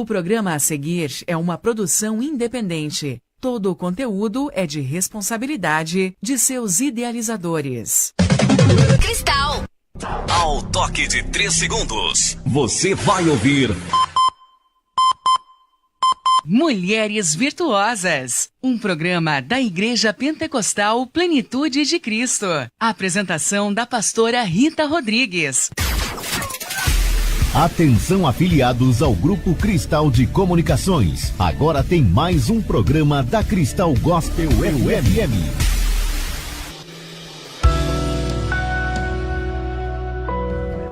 O programa a seguir é uma produção independente. Todo o conteúdo é de responsabilidade de seus idealizadores. Cristal. Ao toque de 3 segundos, você vai ouvir Mulheres Virtuosas, um programa da Igreja Pentecostal Plenitude de Cristo. Apresentação da pastora Rita Rodrigues. Atenção, afiliados ao Grupo Cristal de Comunicações. Agora tem mais um programa da Cristal Gospel FM.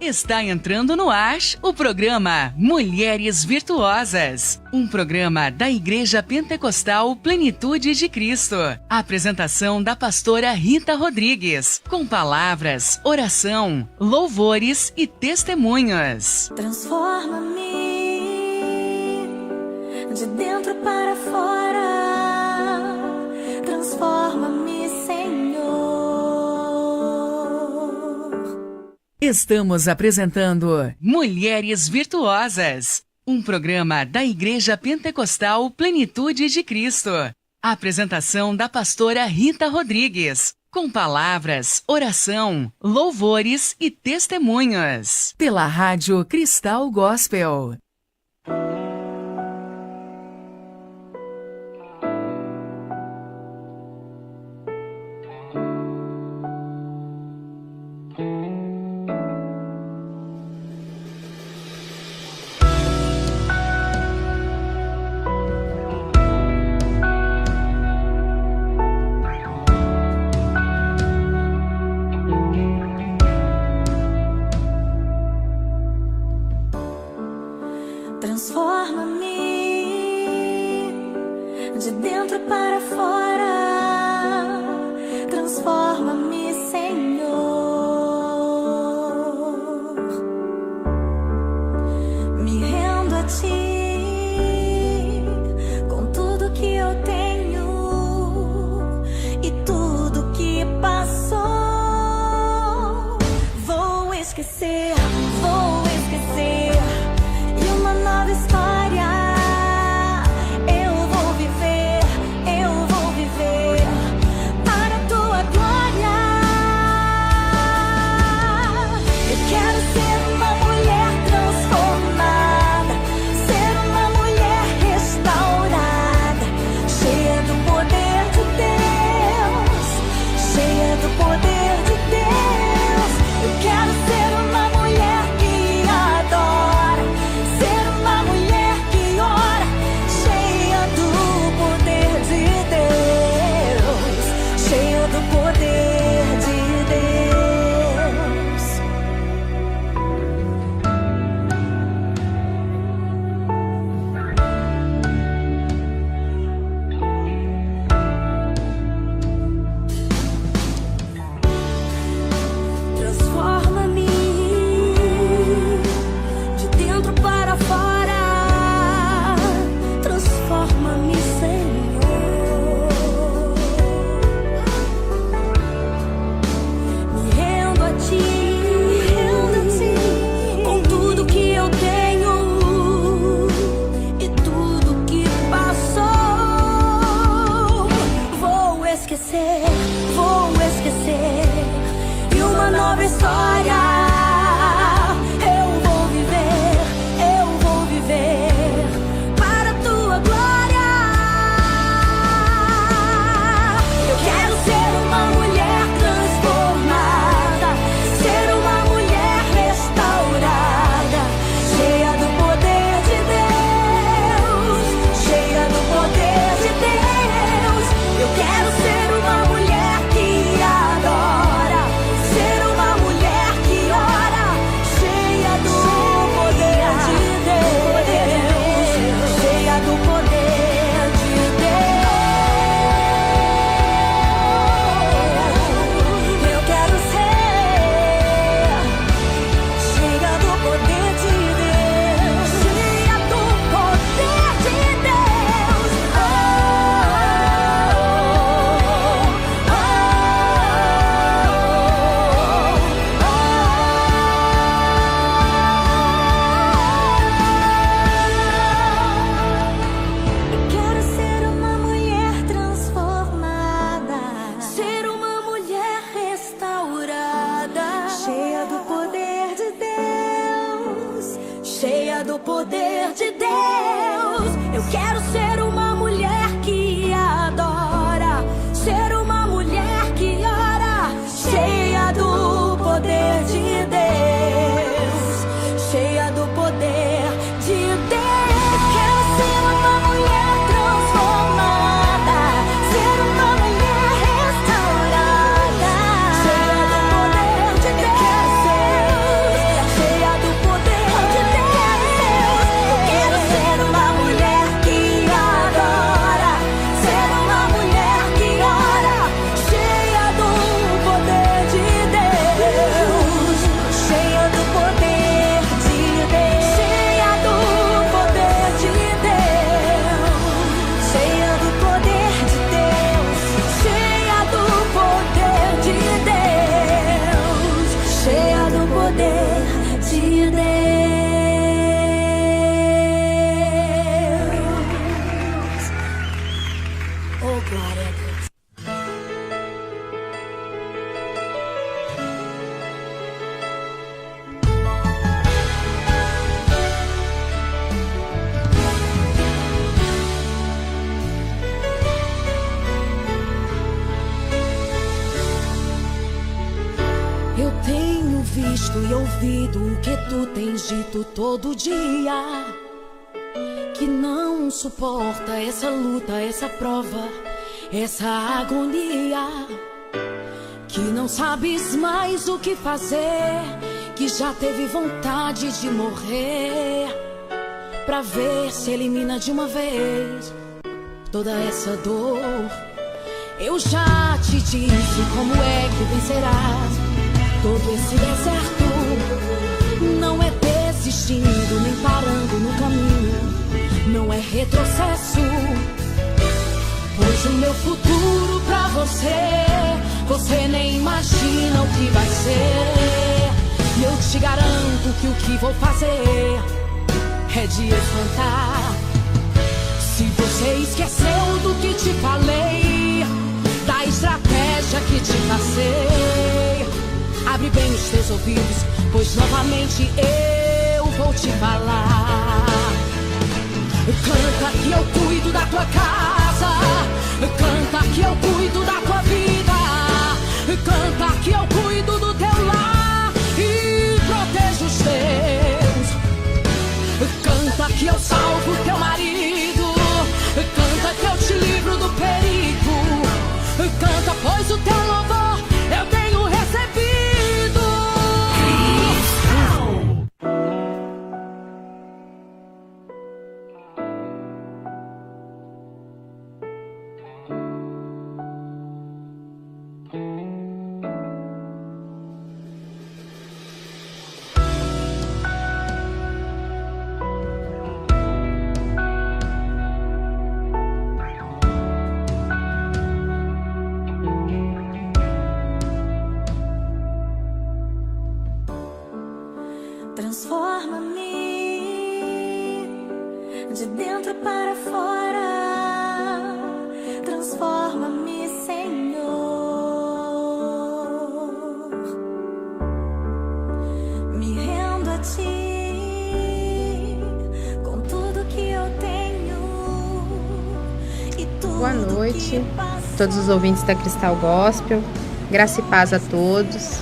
Está entrando no ar o programa Mulheres Virtuosas, um programa da Igreja Pentecostal Plenitude de Cristo. Apresentação da pastora Rita Rodrigues, com palavras, oração, louvores e testemunhos. Transforma-me de dentro para fora, transforma-me, Senhor. Estamos apresentando Mulheres Virtuosas, um programa da Igreja Pentecostal Plenitude de Cristo. Apresentação da pastora Rita Rodrigues, com palavras, oração, louvores e testemunhos. Pela Rádio Cristal Gospel. Transforma-me de dentro para fora, transforma-me, Senhor. Me rendo a Ti com tudo que eu tenho e tudo que passou. Vou esquecer e uma nova história eu vou viver para a Tua glória. Eu quero ser uma mulher transformada, ser uma mulher restaurada, cheia do poder de Deus, cheia do poder de Deus. Eu quero ser uma mulher cheia do poder de Deus. Eu quero ser uma mulher que adora, ser uma mulher que ora, cheia do poder de Deus, cheia do poder de Deus. Eu quero ser uma mulher transformada, ser uma mulher restaurada, cheia do poder de Deus, cheia do poder de Deus. Eu quero ser uma mulher que adora, ser uma mulher que ora, cheia do poder de Deus, cheia do poder de Deus, cheia do poder de Deus, cheia do poder de Deus, cheia do poder de Deus, cheia do poder de Deus. Oh, glória a Deus. Eu tenho visto e ouvido o que tu tens dito todo dia, que não suporta essa luta, essa prova, essa agonia, que não sabes mais o que fazer, que já teve vontade de morrer, pra ver se elimina de uma vez toda essa dor. Eu já te disse como é que vencerás todo esse deserto. Não é desistindo nem parando no caminho, não é retrocesso, pois o meu futuro pra você, você nem imagina o que vai ser. E eu te garanto que o que vou fazer é de espantar. Se você esqueceu do que te falei, da estratégia que te passei, abre bem os teus ouvidos, pois novamente eu vou te falar. Canta que eu cuido da tua casa, canta que eu cuido da tua vida, canta que eu cuido do teu lar e protejo os teus. Canta que eu salvo teu marido, canta que eu te livro do perigo, canta pois o teu louvor eu tenho recebido. Transforma-me de dentro para fora, transforma-me, Senhor. Me rendo a Ti com tudo que eu tenho e tudo. Boa noite, todos os ouvintes da Cristal Gospel. Graça e paz a todos.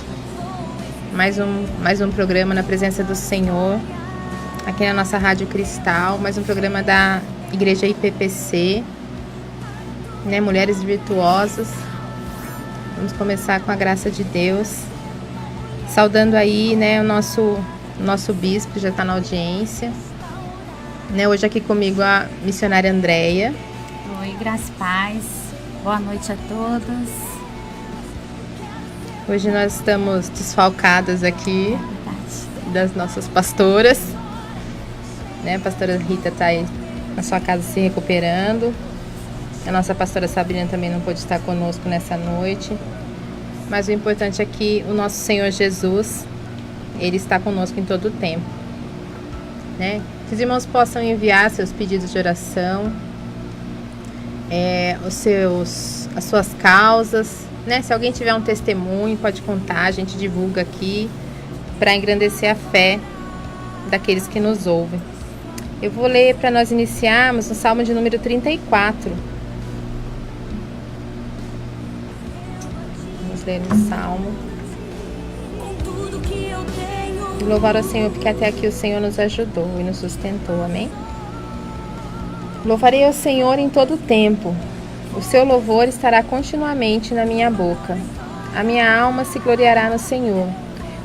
Mais um programa na presença do Senhor, aqui na nossa Rádio Cristal, mais um programa da Igreja IPPC, né, Mulheres Virtuosas. Vamos começar com a graça de Deus, saudando aí, né, o nosso bispo, já está na audiência, né, hoje aqui comigo a missionária Andréia. Oi, graça e paz, boa noite a todos. Hoje nós estamos desfalcadas aqui das nossas pastoras, né? A pastora Rita está aí na sua casa se recuperando. A nossa pastora Sabrina também não pôde estar conosco nessa noite. Mas o importante é que o nosso Senhor Jesus, Ele está conosco em todo o tempo, né? Que os irmãos possam enviar seus pedidos de oração, as suas causas, né? Se alguém tiver um testemunho, pode contar, a gente divulga aqui para engrandecer a fé, daqueles que nos ouvem. Eu vou ler para nós iniciarmos no Salmo de número 34. Vamos ler no Salmo. Louvar ao Senhor, porque até aqui o Senhor nos ajudou e nos sustentou. Amém? Louvarei ao Senhor em todo o tempo. O seu louvor estará continuamente na minha boca. A minha alma se gloriará no Senhor.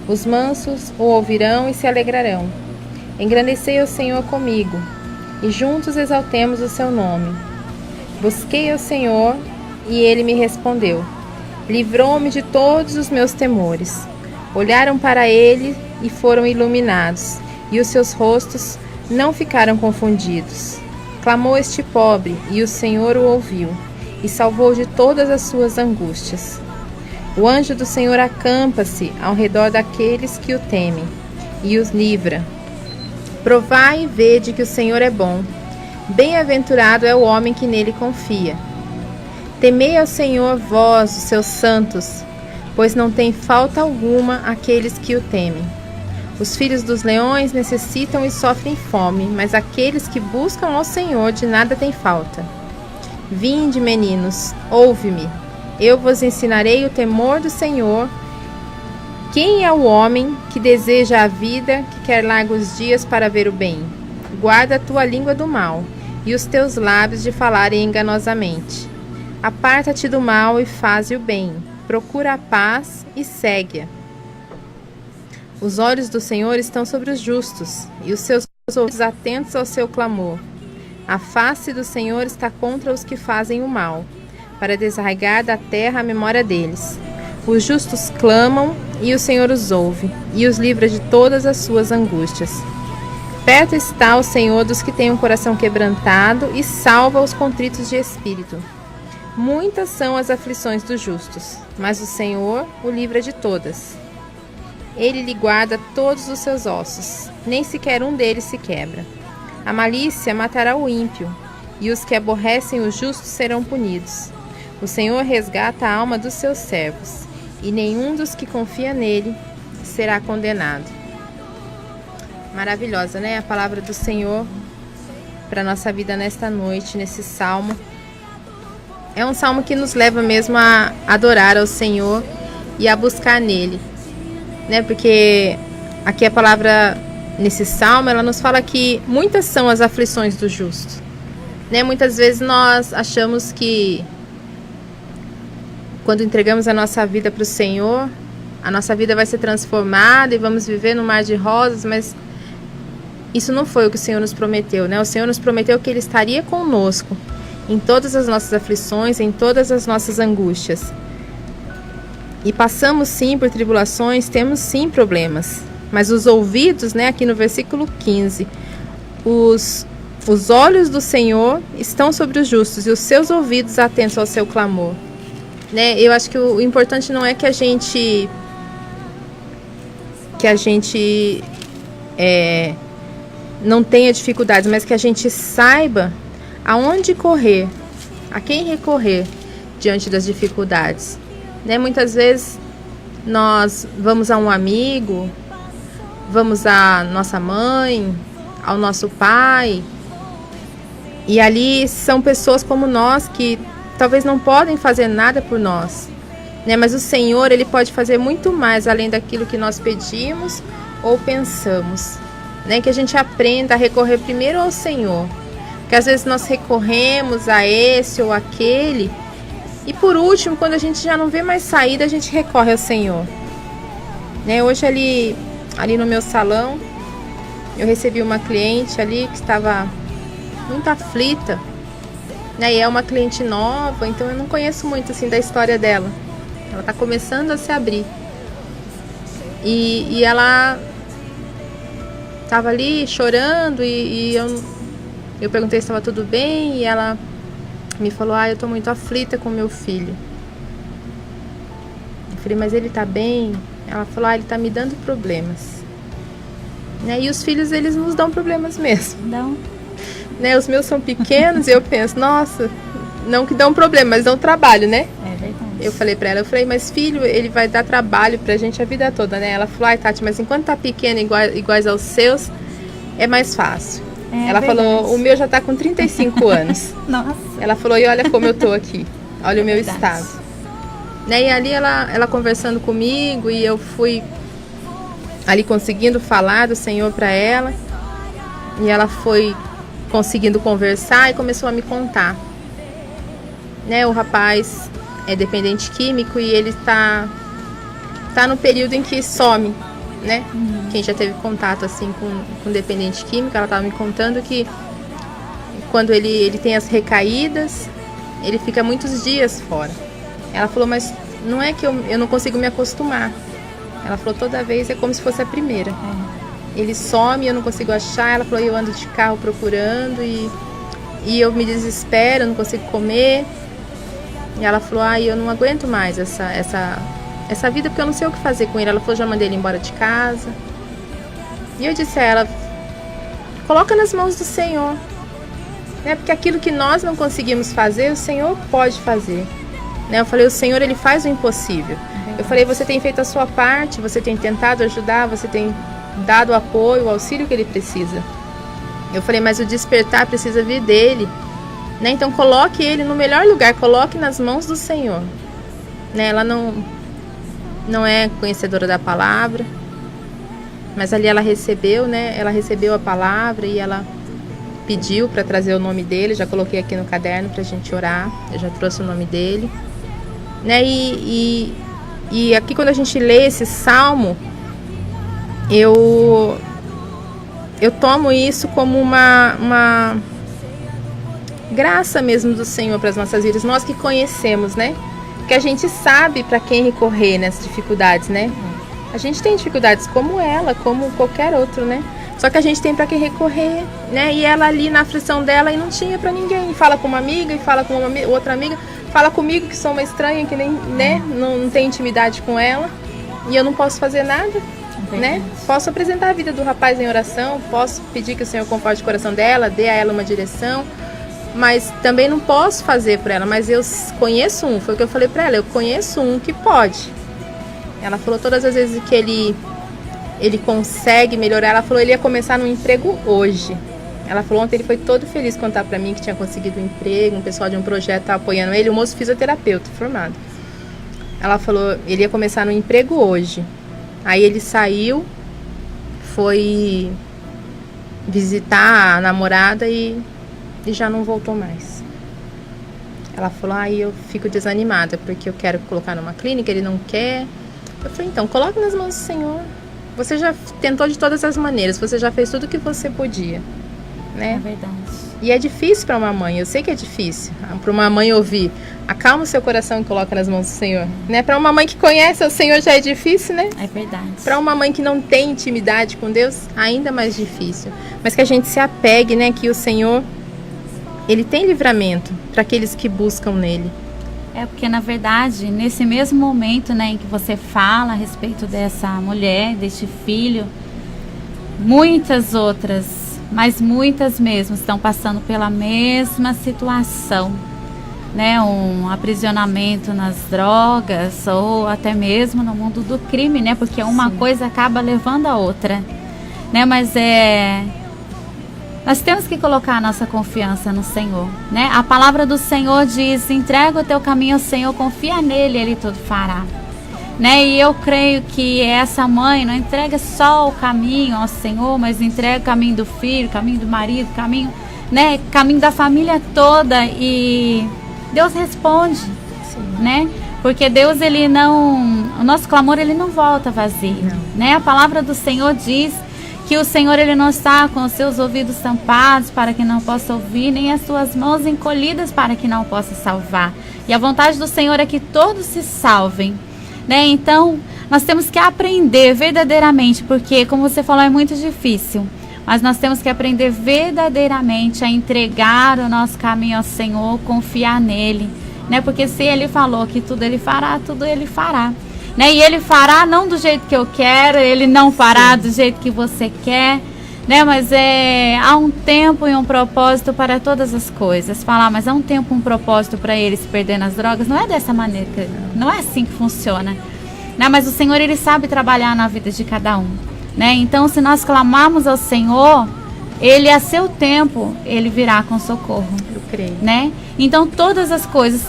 Os mansos o ouvirão e se alegrarão. Engrandecei o Senhor comigo, e juntos exaltemos o seu nome. Busquei ao Senhor, e ele me respondeu. Livrou-me de todos os meus temores. Olharam para ele e foram iluminados, e os seus rostos não ficaram confundidos. Clamou este pobre, e o Senhor o ouviu, e salvou de todas as suas angústias. O anjo do Senhor acampa-se ao redor daqueles que o temem, e os livra. Provai e vede que o Senhor é bom. Bem-aventurado é o homem que nele confia. Temei ao Senhor, vós, os seus santos, pois não tem falta alguma aqueles que o temem. Os filhos dos leões necessitam e sofrem fome, mas aqueles que buscam ao Senhor de nada têm falta. Vinde, meninos, ouve-me. Eu vos ensinarei o temor do Senhor. Quem é o homem que deseja a vida, que quer largos dias para ver o bem? Guarda a tua língua do mal, e os teus lábios de falarem enganosamente. Aparta-te do mal e faze o bem. Procura a paz e segue-a. Os olhos do Senhor estão sobre os justos, e os seus ouvidos atentos ao seu clamor. A face do Senhor está contra os que fazem o mal, para desarraigar da terra a memória deles. Os justos clamam, e o Senhor os ouve, e os livra de todas as suas angústias. Perto está o Senhor dos que têm um coração quebrantado, e salva os contritos de espírito. Muitas são as aflições dos justos, mas o Senhor o livra de todas. Ele lhe guarda todos os seus ossos, nem sequer um deles se quebra. A malícia matará o ímpio, e os que aborrecem o justo serão punidos. O Senhor resgata a alma dos seus servos, e nenhum dos que confia nele será condenado. Maravilhosa, né? A palavra do Senhor para a nossa vida nesta noite, nesse salmo. É um salmo que nos leva mesmo a adorar ao Senhor e a buscar nele, né? Porque aqui a palavra, nesse salmo, ela nos fala que muitas são as aflições do justo, né? Muitas vezes nós achamos que quando entregamos a nossa vida para o Senhor, a nossa vida vai ser transformada e vamos viver no mar de rosas, mas isso não foi o que o Senhor nos prometeu, né? O Senhor nos prometeu que Ele estaria conosco em todas as nossas aflições, em todas as nossas angústias. E passamos sim por tribulações, temos sim problemas, mas os ouvidos, né, aqui no versículo 15, os olhos do Senhor estão sobre os justos e os seus ouvidos atentos ao seu clamor. Né? Eu acho que o importante não é que a gente não tenha dificuldades, mas que a gente saiba aonde correr, a quem recorrer diante das dificuldades. Né? Muitas vezes nós vamos a um amigo, vamos à nossa mãe, ao nosso pai, e ali são pessoas como nós que talvez não podem fazer nada por nós, né? Mas o Senhor, Ele pode fazer muito mais além daquilo que nós pedimos ou pensamos, né? Que a gente aprenda a recorrer primeiro ao Senhor, que às vezes nós recorremos a esse ou aquele, e por último, quando a gente já não vê mais saída, a gente recorre ao Senhor, né? Hoje ali no meu salão, eu recebi uma cliente ali que estava muito aflita, né? E é uma cliente nova, então eu não conheço muito assim da história dela. Ela está começando a se abrir. E ela estava ali chorando e eu perguntei se estava tudo bem e ela me falou: eu estou muito aflita com meu filho. Eu falei: mas ele está bem? Ela falou: ele está me dando problemas. Né? E os filhos, eles nos dão problemas mesmo. Não. Né? Os meus são pequenos e eu penso: nossa, não que dão problema, mas dão trabalho, né? É verdade. Eu falei pra ela, mas filho, ele vai dar trabalho pra gente a vida toda, né? Ela falou: Tati, mas enquanto tá pequeno iguais aos seus, é mais fácil. É Ela verdade. falou, o meu já tá com 35 anos. Nossa. Ela falou, e olha como eu tô aqui. Olha o meu Verdade. estado. Né? E ali ela conversando comigo, e eu fui ali conseguindo falar do Senhor para ela. E ela foi conseguindo conversar e começou a me contar. Né? O rapaz é dependente químico e ele tá no período em que some, né? Quem já teve contato assim com dependente químico, ela estava me contando que quando ele tem as recaídas, ele fica muitos dias fora. Ela falou, mas não é que eu não consigo me acostumar. Ela falou, toda vez é como se fosse a primeira. Ele some, eu não consigo achar. Ela falou, eu ando de carro procurando e eu me desespero, eu não consigo comer. E ela falou, eu não aguento mais essa vida, porque eu não sei o que fazer com ele. Ela falou, já mandei ele embora de casa. E eu disse a ela, coloca nas mãos do Senhor, né? Porque aquilo que nós não conseguimos fazer, o Senhor pode fazer, né? Eu falei, o Senhor, Ele faz o impossível. Eu falei, você tem feito a sua parte, você tem tentado ajudar, você tem dado o apoio, o auxílio que ele precisa. Eu falei, mas o despertar precisa vir dele, né? Então coloque ele no melhor lugar, coloque nas mãos do Senhor, né? Ela não é conhecedora da palavra, mas ali ela recebeu, né? Ela recebeu a palavra e ela pediu para trazer o nome dele. Já coloquei aqui no caderno para a gente orar. Eu já trouxe o nome dele, né? E aqui quando a gente lê esse salmo, eu tomo isso como uma graça mesmo do Senhor para as nossas vidas. Nós que conhecemos, né? Que a gente sabe para quem recorrer nessas dificuldades, né? A gente tem dificuldades como ela, como qualquer outro, né? Só que a gente tem para quem recorrer, né? E ela ali na aflição dela e não tinha para ninguém. E fala com uma amiga, e fala com outra amiga, fala comigo que sou uma estranha, que nem, né? Não tem intimidade com ela. E eu não posso fazer nada, né? Posso apresentar a vida do rapaz em oração, posso pedir que o Senhor conforte o coração dela, dê a ela uma direção. Mas também não posso fazer por ela, mas eu conheço um, foi o que eu falei pra ela, eu conheço um que pode. Ela falou todas as vezes que ele consegue melhorar, ela falou, ele ia começar no emprego hoje. Ela falou, ontem ele foi todo feliz contar pra mim que tinha conseguido um emprego, um pessoal de um projeto tá apoiando ele, o moço fisioterapeuta formado. Ela falou, ele ia começar no emprego hoje. Aí ele saiu, foi visitar a namorada e já não voltou mais. Ela falou, eu fico desanimada, porque eu quero colocar numa clínica, ele não quer. Eu falei, então, coloque nas mãos do Senhor. Você já tentou de todas as maneiras, você já fez tudo o que você podia, né? É verdade. E é difícil para uma mãe, eu sei que é difícil. Para uma mãe ouvir, acalma o seu coração e coloca nas mãos do Senhor, né? Para uma mãe que conhece o Senhor já é difícil, né? É verdade. Para uma mãe que não tem intimidade com Deus, ainda mais difícil. Mas que a gente se apegue, né? Que o Senhor, Ele tem livramento para aqueles que buscam nele. É porque, na verdade, nesse mesmo momento, né, em que você fala a respeito dessa mulher, deste filho, muitas outras, mas muitas mesmo, estão passando pela mesma situação, né, um aprisionamento nas drogas ou até mesmo no mundo do crime, né, porque uma coisa acaba levando a outra, né, mas nós temos que colocar a nossa confiança no Senhor, né? A palavra do Senhor diz, entrega o teu caminho ao Senhor, confia nele, Ele tudo fará, né? E eu creio que essa mãe não entrega só o caminho ao Senhor, mas entrega o caminho do filho, o caminho do marido, caminho, né? Caminho da família toda, e Deus responde, né? Porque Deus, Ele não, o nosso clamor, Ele não volta vazio, né? A palavra do Senhor diz que o Senhor, Ele não está com os seus ouvidos tampados para que não possa ouvir, nem as suas mãos encolhidas para que não possa salvar. E a vontade do Senhor é que todos se salvem, né? Então, nós temos que aprender verdadeiramente, porque, como você falou, é muito difícil, mas nós temos que aprender verdadeiramente a entregar o nosso caminho ao Senhor, confiar nele, né? Porque se Ele falou que tudo Ele fará, tudo Ele fará. Né? E Ele fará não do jeito que eu quero, Ele não fará do jeito que você quer, né? Mas há um tempo e um propósito para todas as coisas. Falar, mas há um tempo, um propósito para ele se perder nas drogas, não é dessa maneira, não é assim que funciona, né? Mas o Senhor, Ele sabe trabalhar na vida de cada um, né? Então, se nós clamarmos ao Senhor, Ele a seu tempo, ele virá com socorro. Eu creio. Né? Então todas as coisas,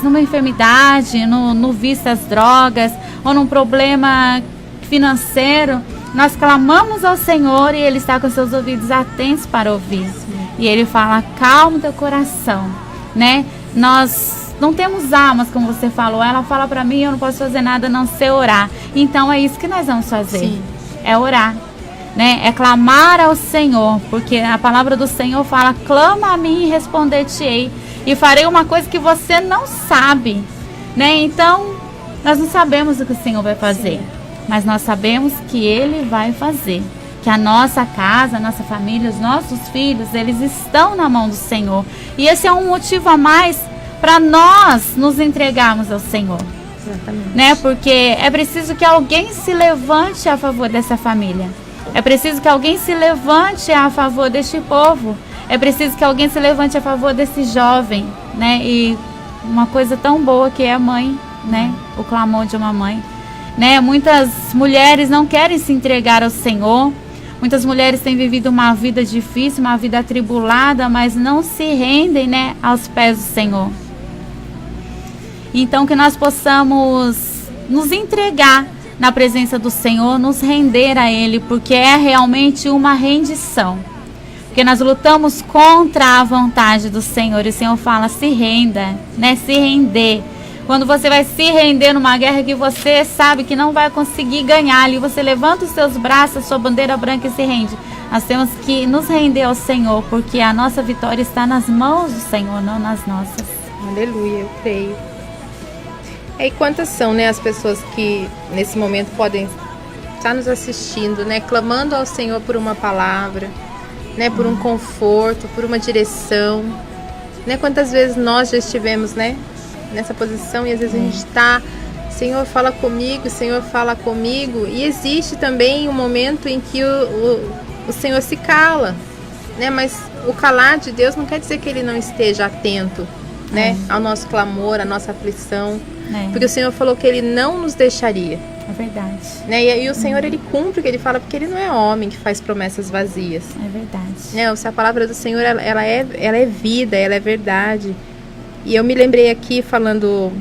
numa enfermidade, no vício às drogas, ou num problema financeiro, nós clamamos ao Senhor e Ele está com seus ouvidos atentos para ouvir. Sim. E Ele fala, calma teu coração, né? Nós não temos almas, como você falou. Ela fala para mim, eu não posso fazer nada a não ser orar. Então é isso que nós vamos fazer. Sim. É orar, né? É clamar ao Senhor, porque a palavra do Senhor fala, clama a mim e responder-te-ei, e farei uma coisa que você não sabe, né? Então nós não sabemos o que o Senhor vai fazer. Sim. Mas nós sabemos que Ele vai fazer. Que a nossa casa, a nossa família, os nossos filhos, eles estão na mão do Senhor. E esse é um motivo a mais para nós nos entregarmos ao Senhor. Exatamente. Né? Porque é preciso que alguém se levante a favor dessa família. É preciso que alguém se levante a favor deste povo. É preciso que alguém se levante a favor desse jovem. Né? E uma coisa tão boa que é a mãe, né? O clamor de uma mãe. Né? Muitas mulheres não querem se entregar ao Senhor. Muitas mulheres têm vivido uma vida difícil, uma vida atribulada, mas não se rendem, né, aos pés do Senhor. Então que nós possamos nos entregar na presença do Senhor, nos render a Ele, porque é realmente uma rendição. Porque nós lutamos contra a vontade do Senhor, e o Senhor fala, se renda, né, se render. Quando você vai se render numa guerra que você sabe que não vai conseguir ganhar ali, você levanta os seus braços, a sua bandeira branca e se rende. Nós temos que nos render ao Senhor, porque a nossa vitória está nas mãos do Senhor, não nas nossas. Aleluia, eu creio. E quantas são, né, as pessoas que nesse momento podem estar nos assistindo, né, clamando ao Senhor por uma palavra, né, por um conforto, por uma direção, né? Quantas vezes nós já estivemos, né, nessa posição, e às vezes a gente está, Senhor, fala comigo, Senhor, fala comigo, e existe também um momento em que o Senhor se cala, né? Mas o calar de Deus não quer dizer que Ele não esteja atento, né, ao nosso clamor, à nossa aflição, porque o Senhor falou que Ele não nos deixaria. É verdade. Né? E o Senhor, Ele cumpre o que Ele fala, porque Ele não é homem que faz promessas vazias. É verdade. Né? Se a palavra do Senhor, ela é vida, ela é verdade. E eu me lembrei aqui falando,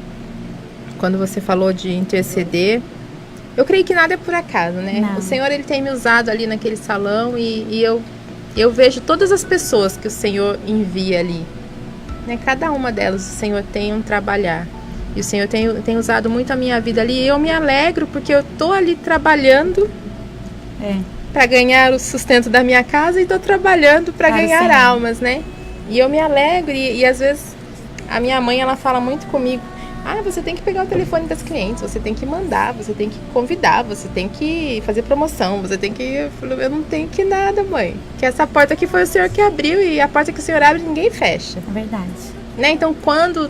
quando você falou de interceder, eu creio que nada é por acaso, né? Não. O Senhor, Ele tem me usado ali naquele salão, e eu vejo todas as pessoas que o Senhor envia ali, né? Cada uma delas o Senhor tem um trabalhar. E o Senhor tem usado muito a minha vida ali. E eu me alegro porque eu estou ali trabalhando para ganhar o sustento da minha casa, e estou trabalhando para ganhar almas, né? E eu me alegro, e às vezes a minha mãe, ela fala muito comigo, você tem que pegar o telefone das clientes, você tem que mandar, você tem que convidar, você tem que fazer promoção, você tem que... Eu não tenho que nada, mãe. Que essa porta aqui foi o Senhor que abriu, e a porta que o Senhor abre ninguém fecha. É verdade. Né? Então quando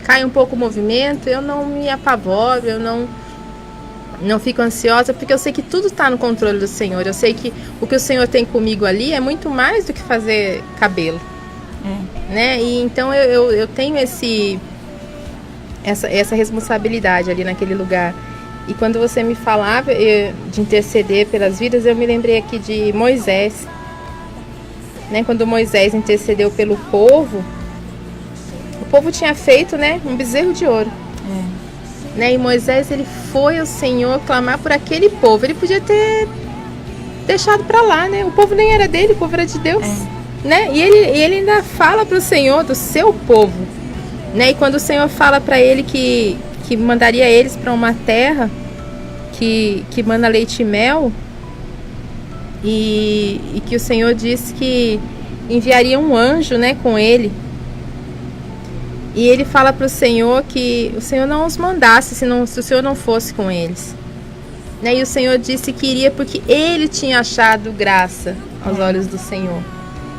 cai um pouco o movimento, eu não me apavoro, eu não fico ansiosa, porque eu sei que tudo está no controle do Senhor. Eu sei que o que o Senhor tem comigo ali é muito mais do que fazer cabelo. Né? E então eu tenho essa responsabilidade ali naquele lugar. E quando você me falava de interceder pelas vidas, eu me lembrei aqui de Moisés, né? Quando Moisés intercedeu pelo povo, o povo tinha feito, né, um bezerro de ouro. Né? E Moisés, ele foi ao Senhor clamar por aquele povo. Ele podia ter deixado para lá, né? O povo nem era dele, o povo era de Deus. Né? E ele ainda fala para o Senhor do seu povo, né? E quando o Senhor fala para ele que mandaria eles para uma terra que manda leite e mel, e que o Senhor disse que enviaria um anjo, né, com ele, e ele fala para o Senhor que o Senhor não os mandasse se o Senhor não fosse com eles, né? E o Senhor disse que iria porque ele tinha achado graça aos olhos do Senhor.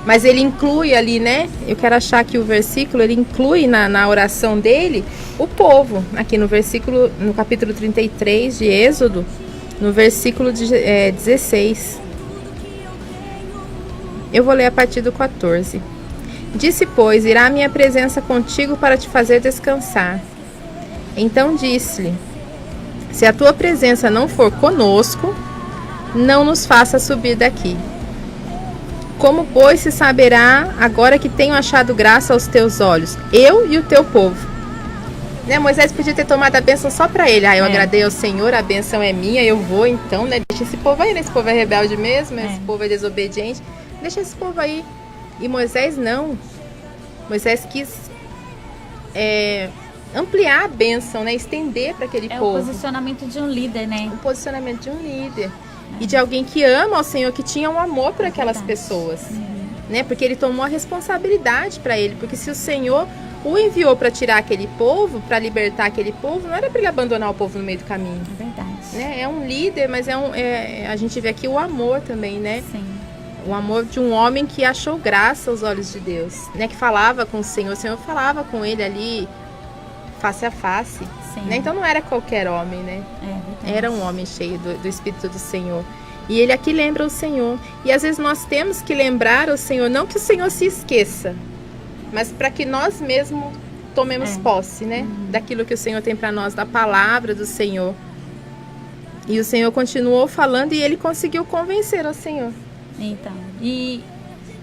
Mas ele inclui ali, né? Eu quero achar que o versículo, ele inclui na oração dele o povo. Aqui no capítulo 33 de Êxodo, no versículo 16. Eu vou ler a partir do 14. Disse, pois, irá a minha presença contigo para te fazer descansar. Então disse-lhe, se a tua presença não for conosco, não nos faça subir daqui. Como, pois, se saberá agora que tenho achado graça aos teus olhos, eu e o teu povo? Né? Moisés podia ter tomado a bênção só para ele. Eu agradei ao Senhor, a bênção é minha, eu vou então, né? Deixa esse povo aí, né? Esse povo é rebelde mesmo, esse povo é desobediente. Deixa esse povo aí. E Moisés não. Moisés quis ampliar a bênção, né? Estender para aquele povo. É o posicionamento de um líder, né? O posicionamento de um líder. E de alguém que ama ao Senhor, que tinha um amor por aquelas pessoas. Né? Porque ele tomou a responsabilidade para ele. Porque se o Senhor o enviou para tirar aquele povo, para libertar aquele povo, não era para ele abandonar o povo no meio do caminho. É verdade. Né? É um líder, mas a gente vê aqui o amor também, né? Sim. O amor de um homem que achou graça aos olhos de Deus, né? Que falava com o Senhor falava com ele ali face a face. Né? Então não era qualquer homem, né? Era um homem cheio do Espírito do Senhor. E ele aqui lembra o Senhor. E às vezes nós temos que lembrar o Senhor, não que o Senhor se esqueça, mas para que nós mesmos tomemos posse, né? Daquilo que o Senhor tem para nós, da palavra do Senhor. E o Senhor continuou falando e ele conseguiu convencer o Senhor. Então, e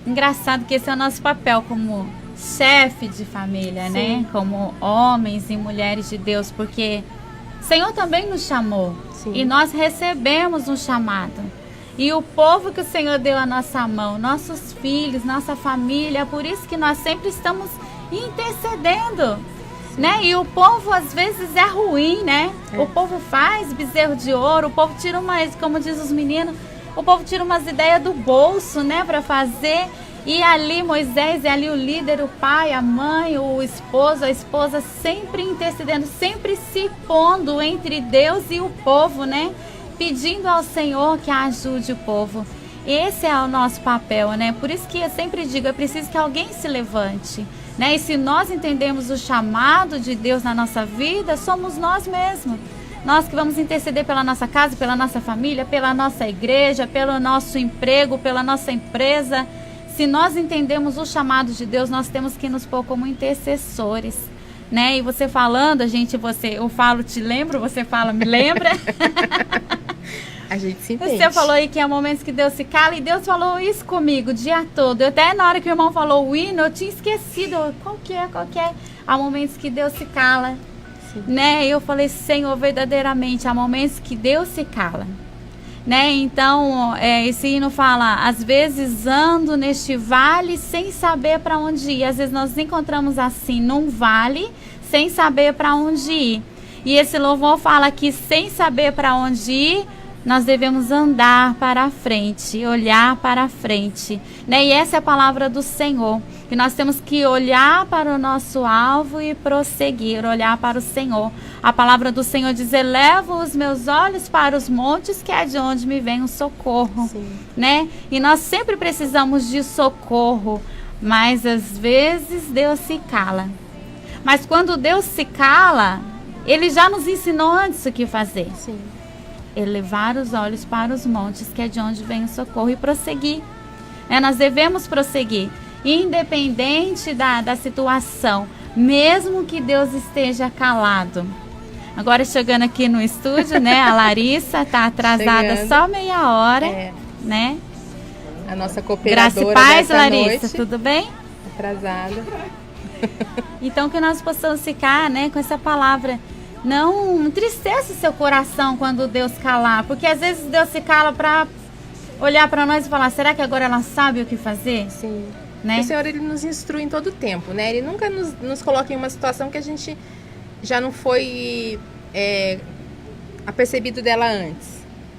engraçado que esse é o nosso papel como chefe de família, né? Como homens e mulheres de Deus, porque o Senhor também nos chamou. Sim. E nós recebemos um chamado. E o povo que o Senhor deu à nossa mão, nossos filhos, nossa família, é por isso que nós sempre estamos intercedendo, né? E o povo às vezes é ruim, né? O povo faz bezerro de ouro, o povo tira umas, como diz os meninos, o povo tira umas ideias do bolso, né? Para fazer. E ali Moisés, e ali o líder, o pai, a mãe, o esposo, a esposa, sempre intercedendo, sempre se pondo entre Deus e o povo, né? Pedindo ao Senhor que ajude o povo. Esse é o nosso papel, né? Por isso que eu sempre digo, é preciso que alguém se levante, né? E se nós entendemos o chamado de Deus na nossa vida, somos nós mesmos. Nós que vamos interceder pela nossa casa, pela nossa família, pela nossa igreja, pelo nosso emprego, pela nossa empresa. Se nós entendemos o chamado de Deus, nós temos que nos pôr como intercessores, né? E você falando, eu falo, te lembro, você fala, me lembra. A gente se entende. Você falou aí que há momentos que Deus se cala, e Deus falou isso comigo o dia todo. Eu até na hora que o irmão falou o hino, eu tinha esquecido. Qual que é? Há momentos que Deus se cala, né? E eu falei, Senhor, verdadeiramente, há momentos que Deus se cala. Né? Então, esse hino fala, às vezes ando neste vale sem saber para onde ir. Às vezes nós nos encontramos assim, num vale, sem saber para onde ir. E esse louvor fala que sem saber para onde ir, nós devemos andar para a frente, olhar para a frente, né? E essa é a palavra do Senhor. E nós temos que olhar para o nosso alvo e prosseguir, olhar para o Senhor. A palavra do Senhor diz, elevo os meus olhos para os montes, que é de onde me vem o socorro. Né? E nós sempre precisamos de socorro, mas às vezes Deus se cala. Mas quando Deus se cala, Ele já nos ensinou antes o que fazer. Sim. Elevar os olhos para os montes, que é de onde vem o socorro, e prosseguir. Nós devemos prosseguir, independente da situação, mesmo que Deus esteja calado. Agora chegando aqui no estúdio, né? A Larissa está atrasada só meia hora, né? A nossa cooperadora. Graça e paz, Larissa, noite. Tudo bem? Atrasada. Então que nós possamos ficar, né, com essa palavra. Não entristeça o seu coração quando Deus calar, porque às vezes Deus se cala para olhar para nós e falar, será que agora ela sabe o que fazer? Sim. Né? O Senhor, Ele nos instrui em todo o tempo, né? Ele nunca nos coloca em uma situação que a gente já não foi apercebido dela antes,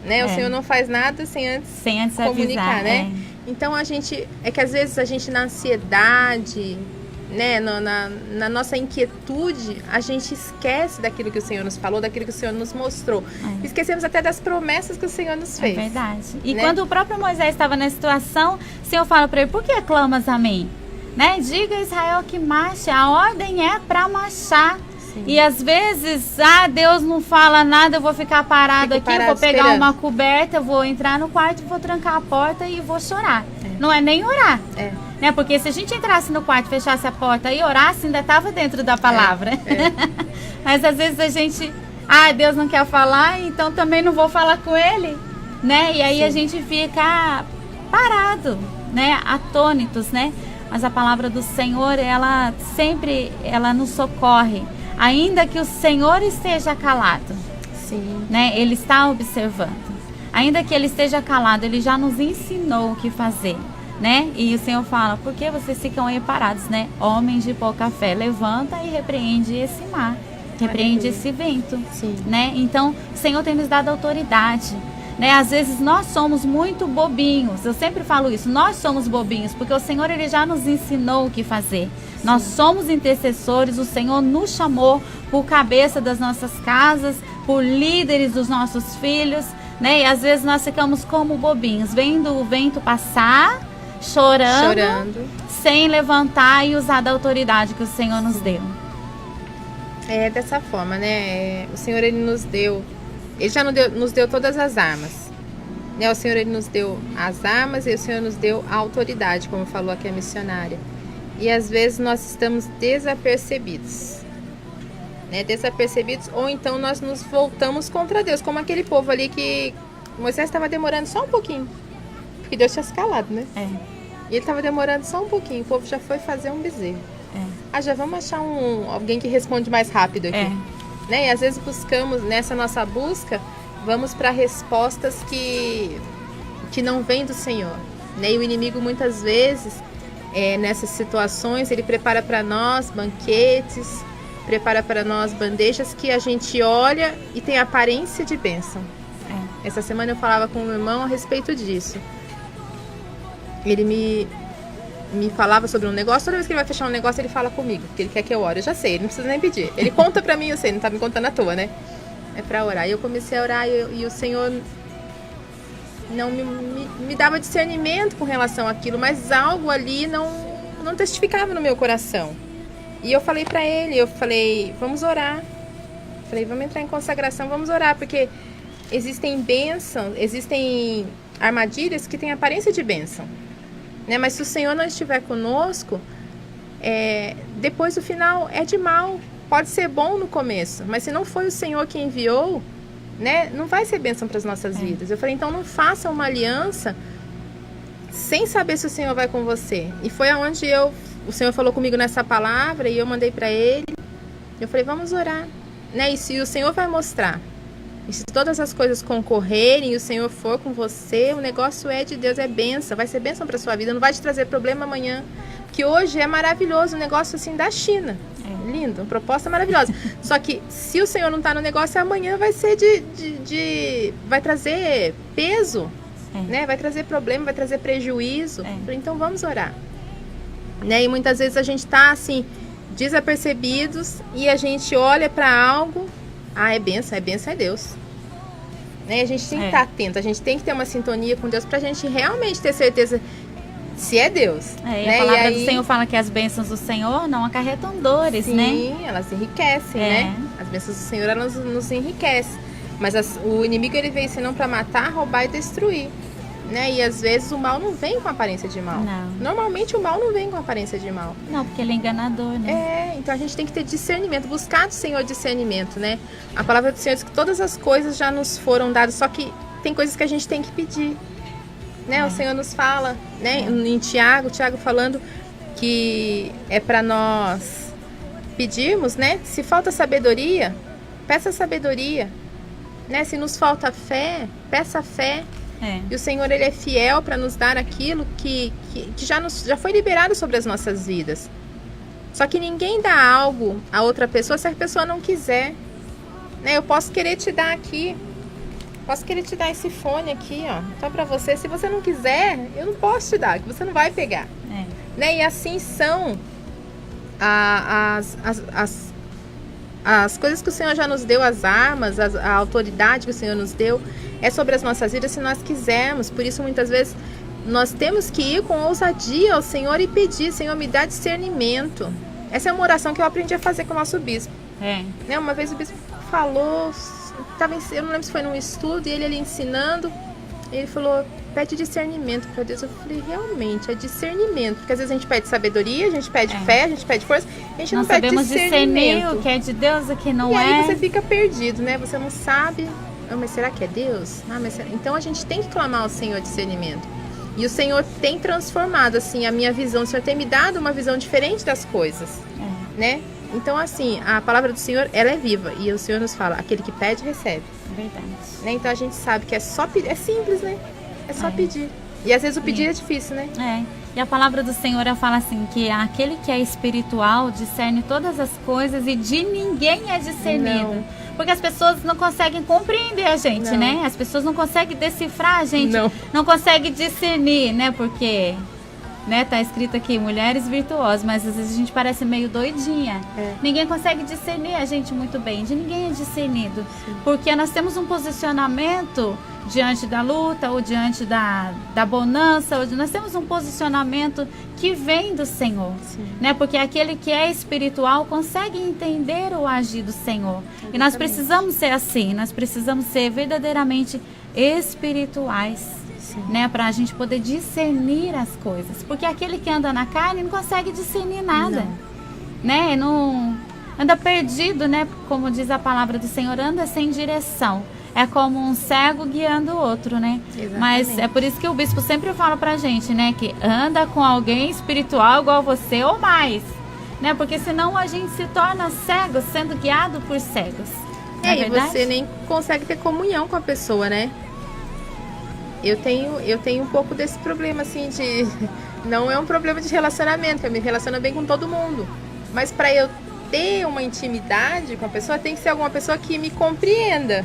né? O Senhor não faz nada sem antes comunicar, avisar, né? Então é que às vezes a gente na ansiedade, né, na nossa inquietude, a gente esquece daquilo que o Senhor nos falou, daquilo que o Senhor nos mostrou. Esquecemos até das promessas que o Senhor nos fez. É verdade. E né? quando o próprio Moisés estava na situação, o Senhor fala para ele, por que clamas a mim? Né? Diga a Israel que marche, a ordem é para marchar. Sim. E às vezes, Deus não fala nada, eu vou ficar parado aqui, eu vou pegar uma coberta, eu vou entrar no quarto, vou trancar a porta e vou chorar. Não é nem orar. Né? Porque se a gente entrasse no quarto, fechasse a porta e orasse, ainda estava dentro da palavra. Mas às vezes a gente, Deus não quer falar, então também não vou falar com Ele. Né? E aí a gente fica parado. ficado, né, atônitos, né? Mas a palavra do Senhor, ela sempre, ela nos socorre, ainda que o Senhor esteja calado. Sim. Né? Ele está observando. Ainda que ele esteja calado, ele já nos ensinou o que fazer, né? E o Senhor fala: por que vocês ficam aí parados, né? Homens de pouca fé, levanta e repreende esse mar, repreende esse vento, Sim. né? Então, o Senhor tem nos dado autoridade, né? Às vezes nós somos muito bobinhos. Eu sempre falo isso, nós somos bobinhos, porque o Senhor, ele já nos ensinou o que fazer. Sim. Nós somos intercessores, o Senhor nos chamou por cabeça das nossas casas, por líderes dos nossos filhos, né? E às vezes nós ficamos como bobinhos, vendo o vento passar, chorando, sem levantar e usar da autoridade que o Senhor nos deu. É dessa forma, né? O Senhor, ele nos deu, ele já nos deu todas as armas, né? O Senhor, ele nos deu as armas e o Senhor nos deu a autoridade, como falou aqui a missionária. E às vezes nós estamos desapercebidos, né? Desapercebidos, ou então nós nos voltamos contra Deus, como aquele povo ali que Moisés estava demorando só um pouquinho, porque Deus tinha se calado, né? E ele estava demorando só um pouquinho, o povo já foi fazer um bezerro. Já vamos achar alguém que responde mais rápido aqui. Né? E às vezes buscamos, nessa nossa busca, vamos para respostas que não vêm do Senhor, né? E o inimigo muitas vezes, nessas situações, ele prepara para nós banquetes, prepara para nós bandejas que a gente olha e tem aparência de bênção. Essa semana eu falava com o meu irmão a respeito disso. Ele me falava sobre um negócio. Toda vez que ele vai fechar um negócio, ele fala comigo, porque ele quer que eu ore. Eu já sei, ele não precisa nem pedir. Ele conta pra mim, eu sei, não tá me contando à toa, né? É pra orar. E eu comecei a orar e o Senhor não me dava discernimento com relação àquilo, mas algo ali não testificava no meu coração. E eu falei pra ele, vamos orar. Falei, vamos entrar em consagração, vamos orar, porque existem bênçãos, existem armadilhas que têm aparência de bênção, né? Mas se o Senhor não estiver conosco, depois o final é de mal. Pode ser bom no começo, mas se não foi o Senhor que enviou, né, não vai ser bênção para as nossas vidas. Eu falei, então não faça uma aliança sem saber se o Senhor vai com você. E foi aonde o Senhor falou comigo nessa palavra e eu mandei para ele. Eu falei, vamos orar, né? E se o Senhor vai mostrar, e se todas as coisas concorrerem e o Senhor for com você, o negócio é de Deus, é bênção, vai ser bênção para sua vida, não vai te trazer problema amanhã. Que hoje é maravilhoso, um negócio assim da China. Lindo, uma proposta maravilhosa. Só que se o Senhor não está no negócio, amanhã vai ser vai trazer peso, né? Vai trazer problema, vai trazer prejuízo. Então vamos orar, né? E muitas vezes a gente está assim, desapercebidos, e a gente olha para algo, é bênção, é Deus, né? A gente tem que estar atento, a gente tem que ter uma sintonia com Deus para a gente realmente ter certeza se é Deus. E né? a palavra do Senhor fala que as bênçãos do Senhor não acarretam dores, sim, né? Sim, elas enriquecem, né? As bênçãos do Senhor, elas nos enriquecem. Mas o inimigo, ele vem senão para matar, roubar e destruir, né? E às vezes o mal não vem com aparência de mal. Não. Normalmente o mal não vem com aparência de mal. Não, porque ele é enganador, né? Então a gente tem que ter discernimento, buscar do Senhor discernimento, né? A palavra do Senhor diz que todas as coisas já nos foram dadas, só que tem coisas que a gente tem que pedir, né? O Senhor nos fala, né? Em Tiago falando que é para nós pedirmos, né? Se falta sabedoria, peça sabedoria, né? Se nos falta fé, peça fé. E o Senhor, ele é fiel para nos dar aquilo que já foi liberado sobre as nossas vidas. Só que ninguém dá algo a outra pessoa se a pessoa não quiser, né? Eu posso querer te dar aqui, posso querer te dar esse fone aqui, ó, só para você. Se você não quiser, eu não posso te dar, que você não vai pegar, né? E assim são as coisas que o Senhor já nos deu, as armas, a autoridade que o Senhor nos deu, é sobre as nossas vidas se nós quisermos. Por isso, muitas vezes, nós temos que ir com ousadia ao Senhor e pedir: Senhor, me dá discernimento. Essa é uma oração que eu aprendi a fazer com o nosso bispo. Né? Uma vez o bispo falou, eu não lembro se foi num estudo, e ele ali ensinando, ele falou: pede discernimento para Deus. Eu falei, realmente, é discernimento, porque às vezes a gente pede sabedoria, a gente pede fé, a gente pede força, a gente não pede discernimento. Discernir o que é de Deus, o que não e aí você fica perdido, né? Você não sabe, mas será que é Deus? Então a gente tem que clamar ao Senhor discernimento. E o Senhor tem transformado, assim, a minha visão. O Senhor tem me dado uma visão diferente das coisas, né? Então, assim, a palavra do Senhor, ela é viva. E o Senhor nos fala, aquele que pede, recebe. Verdade. Né? Então, a gente sabe que é só pedir. É simples, né? É só pedir. E às vezes o pedir é difícil, né? E a palavra do Senhor, ela fala assim, que aquele que é espiritual discerne todas as coisas e de ninguém é discernido. Não. Porque as pessoas não conseguem compreender a gente, né? As pessoas não conseguem decifrar a gente, não conseguem discernir, né? Porque, né, tá escrito aqui, mulheres virtuosas, mas às vezes a gente parece meio doidinha. Ninguém consegue discernir a gente muito bem, de ninguém é discernido. Porque nós temos um posicionamento diante da luta, ou diante da bonança, ou nós temos um posicionamento que vem do Senhor, né? Porque aquele que é espiritual consegue entender o agir do Senhor. E nós precisamos ser assim, nós precisamos ser verdadeiramente espirituais, né? Para a gente poder discernir as coisas. Porque aquele que anda na carne não consegue discernir nada, né? Não anda perdido, né? Como diz a palavra do Senhor, anda sem direção. É como um cego guiando o outro, né? Exatamente. Mas é por isso que o bispo sempre fala pra gente, né? Que anda com alguém espiritual igual você ou mais, né? Porque senão a gente se torna cego, sendo guiado por cegos. E você nem consegue ter comunhão com a pessoa, né? Eu tenho um pouco desse problema, assim, de... Não é um problema de relacionamento, eu me relaciono bem com todo mundo. Mas pra eu ter uma intimidade com a pessoa, tem que ser alguma pessoa que me compreenda.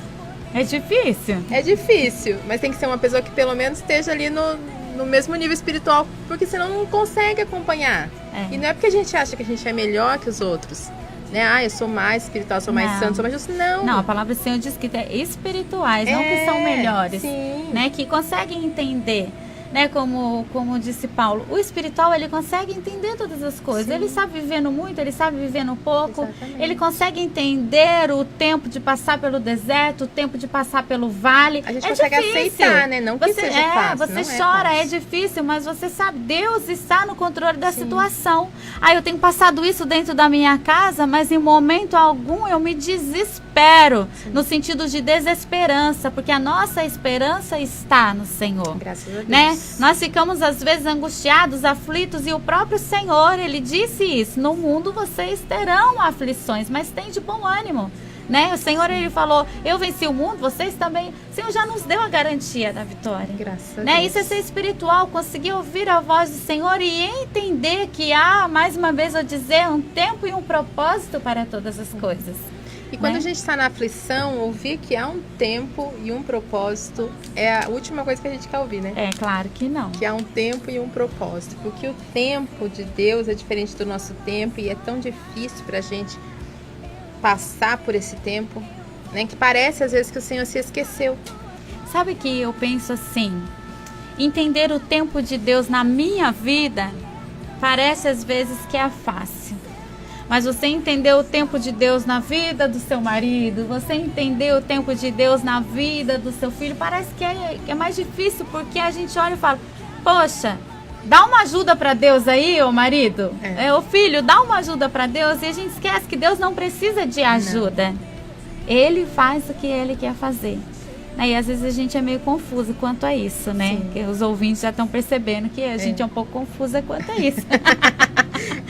É difícil? É difícil, mas tem que ser uma pessoa que pelo menos esteja ali no mesmo nível espiritual, porque senão não consegue acompanhar. E não é porque a gente acha que a gente é melhor que os outros, né? Eu sou mais espiritual, sou mais santo, sou mais justo. Não, a palavra do Senhor diz que é espirituais, não que são melhores, né? Que conseguem entender, né? Como disse Paulo, o espiritual, ele consegue entender todas as coisas. Ele sabe viver no muito, ele sabe viver no pouco. Exatamente. Ele consegue entender o tempo de passar pelo deserto, o tempo de passar pelo vale. A gente consegue aceitar, né? Não que seja fácil. Você chora, é difícil, mas você sabe, Deus está no controle da situação. Eu tenho passado isso dentro da minha casa, mas em momento algum eu me desespero, no sentido de desesperança, porque a nossa esperança está no Senhor. Graças a Deus. Né? Nós ficamos às vezes angustiados, aflitos, e o próprio Senhor, ele disse isso: no mundo vocês terão aflições, mas tem de bom ânimo, né? O Senhor, ele falou, eu venci o mundo, vocês também. O Senhor já nos deu a garantia da vitória. Graças a né? Deus. Isso é ser espiritual, conseguir ouvir a voz do Senhor e entender que há, mais uma vez eu dizer, um tempo e um propósito para todas as coisas. E quando a gente está na aflição, ouvir que há um tempo e um propósito é a última coisa que a gente quer ouvir, né? É, claro que não. Que há um tempo e um propósito. Porque o tempo de Deus é diferente do nosso tempo e é tão difícil para a gente passar por esse tempo, né? Que parece às vezes que o Senhor se esqueceu. Sabe que eu penso assim, entender o tempo de Deus na minha vida parece às vezes que é fácil. Mas você entender o tempo de Deus na vida do seu marido, você entender o tempo de Deus na vida do seu filho, parece que é mais difícil, porque a gente olha e fala, poxa, dá uma ajuda para Deus aí, ô marido, ô filho, dá uma ajuda para Deus, e a gente esquece que Deus não precisa de ajuda. Não. Ele faz o que Ele quer fazer. E às vezes a gente é meio confuso quanto a isso, né? Porque os ouvintes já estão percebendo que a gente é um pouco confusa quanto a isso.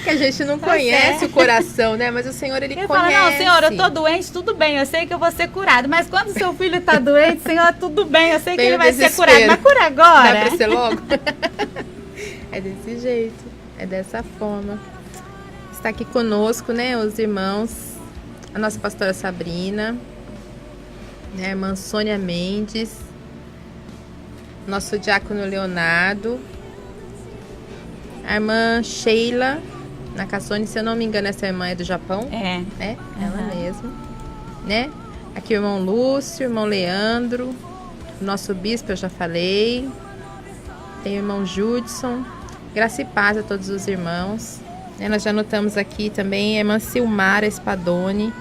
Que a gente não conhece o coração, né? Mas o Senhor, Ele conhece. Fala, não, Senhor, eu tô doente, tudo bem, eu sei que eu vou ser curado. Mas quando o seu filho tá doente, Senhor, tudo bem, eu sei que ele vai ser curado. Mas cura agora. Dá pra ser logo? É desse jeito, é dessa forma. Está aqui conosco, né, os irmãos, a nossa pastora Sabrina, né, a irmã Sônia Mendes, nosso diácono Leonardo, a irmã Sheila Nakasone, se eu não me engano, essa irmã é do Japão. É. Ela mesma. Né? Aqui o irmão Lúcio, o irmão Leandro, o nosso bispo eu já falei. Tem o irmão Judson. Graça e paz a todos os irmãos. Nós já anotamos aqui também a irmã Silmara Spadoni.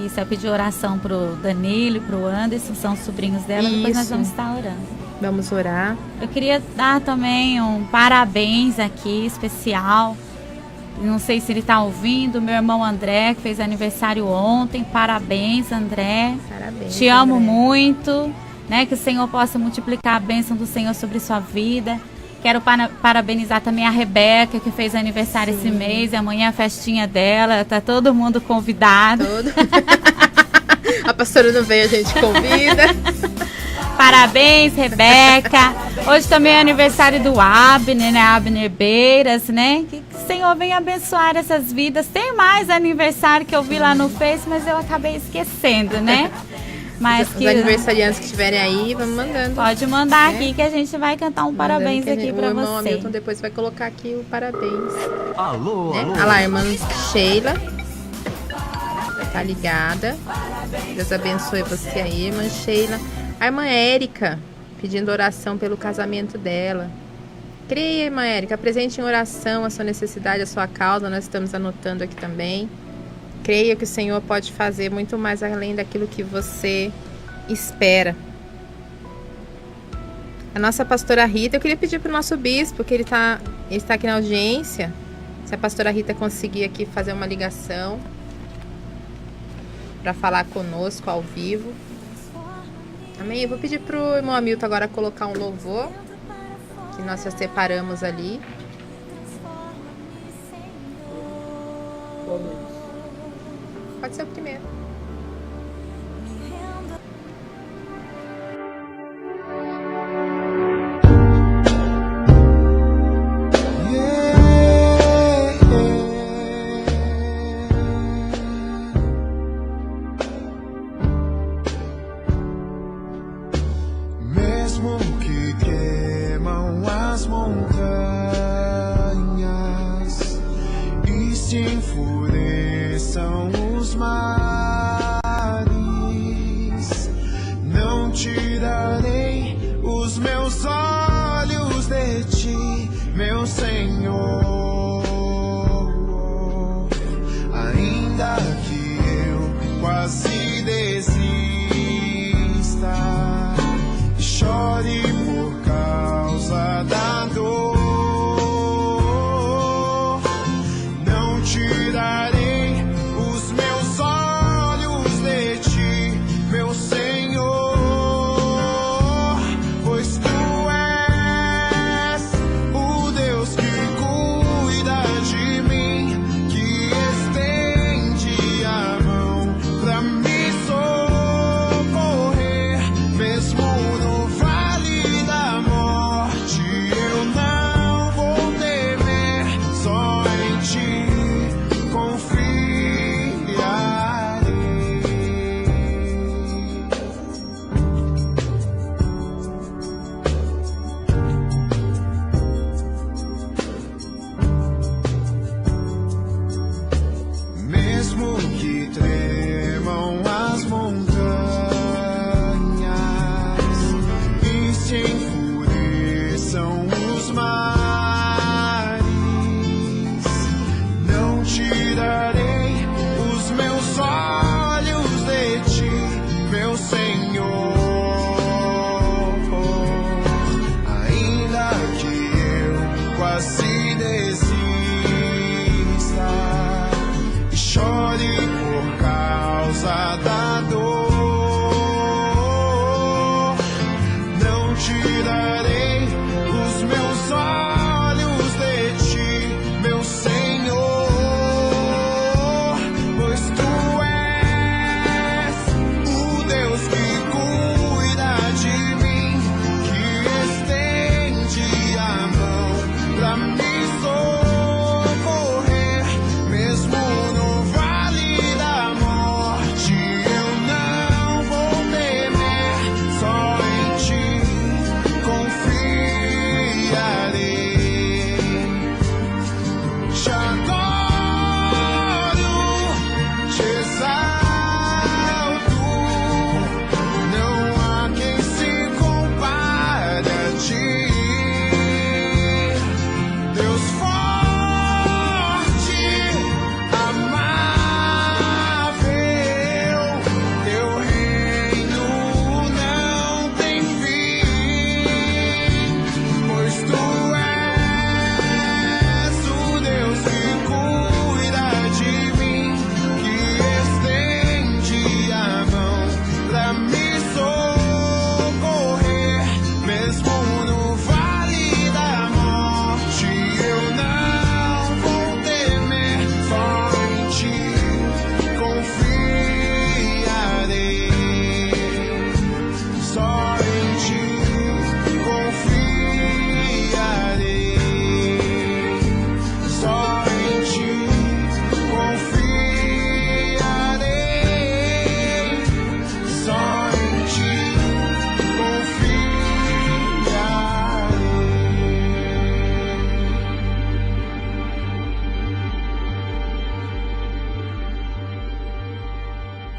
Isso, eu pedi oração pro Danilo e pro Anderson, são os sobrinhos dela. Isso. Depois nós vamos estar orando. Vamos orar. Eu queria dar também um parabéns aqui, especial. Não sei se ele está ouvindo, meu irmão André, que fez aniversário ontem. Parabéns, André. Parabéns, te amo muito, né? Que o Senhor possa multiplicar a bênção do Senhor sobre sua vida. Quero parabenizar também a Rebeca, que fez aniversário esse mês. Amanhã é a festinha dela. Tá todo mundo convidado. A pastora não veio, a gente convida. Parabéns, Rebeca. Hoje também é aniversário do Abner, né? Abner Beiras, né? Que o Senhor venha abençoar essas vidas. Tem mais aniversário que eu vi lá no Face, mas eu acabei esquecendo, né? Mas os aniversariantes que estiverem aí, vamos mandando. Pode mandar aqui que a gente vai cantar um parabéns aqui pra você. O irmão Hamilton depois vai colocar aqui o parabéns. Alô, alô. Olha lá, a irmã Sheila. Tá ligada. Deus abençoe você aí, irmã Sheila. A irmã Érica, pedindo oração pelo casamento dela. Creia, irmã Érica, apresente em oração a sua necessidade, a sua causa. Nós estamos anotando aqui também. Creia que o Senhor pode fazer muito mais além daquilo que você espera. A nossa pastora Rita, eu queria pedir para o nosso bispo, que ele está aqui na audiência, se a pastora Rita conseguir aqui fazer uma ligação para falar conosco ao vivo. Amém? Eu vou pedir para o irmão Hamilton agora colocar um louvor, que nós já separamos ali. Pode ser o primeiro. Mesmo que tremam as montanhas e se enfureçam os mares,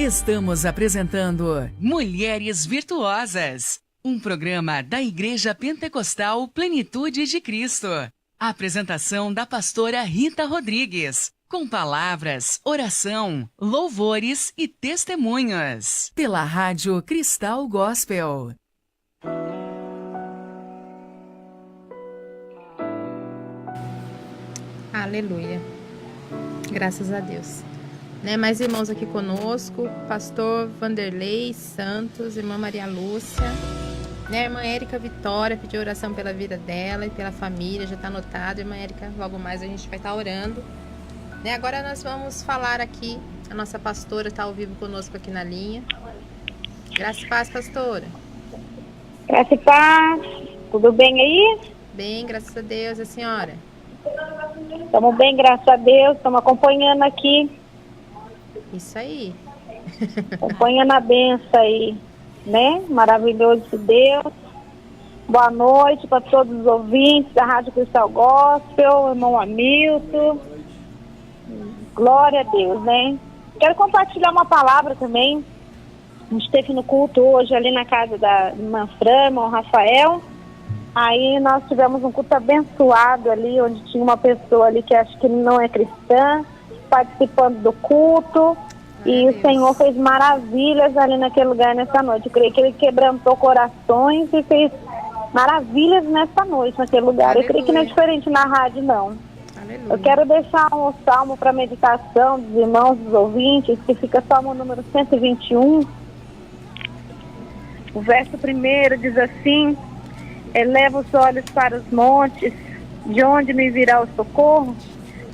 Estamos apresentando Mulheres Virtuosas, um programa da Igreja Pentecostal Plenitude de Cristo. A apresentação da pastora Rita Rodrigues, com palavras, oração, louvores e testemunhos. Pela Rádio Cristal Gospel. Aleluia. Graças a Deus. Mais irmãos aqui conosco, pastor Vanderlei Santos, irmã Maria Lúcia, irmã Érica Vitória, pediu oração pela vida dela e pela família, já está anotado, irmã Érica, logo mais a gente vai estar orando. Agora nós vamos falar aqui, a nossa pastora está ao vivo conosco aqui na linha. Graça e paz, pastora. Graça e paz, tudo bem aí? Bem, graças a Deus, a senhora? Estamos bem, graças a Deus, estamos acompanhando aqui. Isso aí. Acompanhando a benção aí, Maravilhoso de Deus. Boa noite para todos os ouvintes da Rádio Cristal Gospel, irmão Hamilton. Glória a Deus, Quero compartilhar uma palavra também. A gente esteve no culto hoje ali na casa da irmã Fran, irmão Rafael. Aí nós tivemos um culto abençoado ali, onde tinha uma pessoa ali que acho que não é cristã, participando do culto. E o Senhor fez maravilhas ali naquele lugar nessa noite. Eu creio que Ele quebrantou corações e fez maravilhas nessa noite, naquele lugar. Aleluia. Eu creio que não é diferente na rádio, não. Aleluia. Eu quero deixar um salmo para meditação dos irmãos, dos ouvintes, que fica salmo número 121. O verso 1 diz assim: eleva os olhos para os montes, de onde me virá o socorro?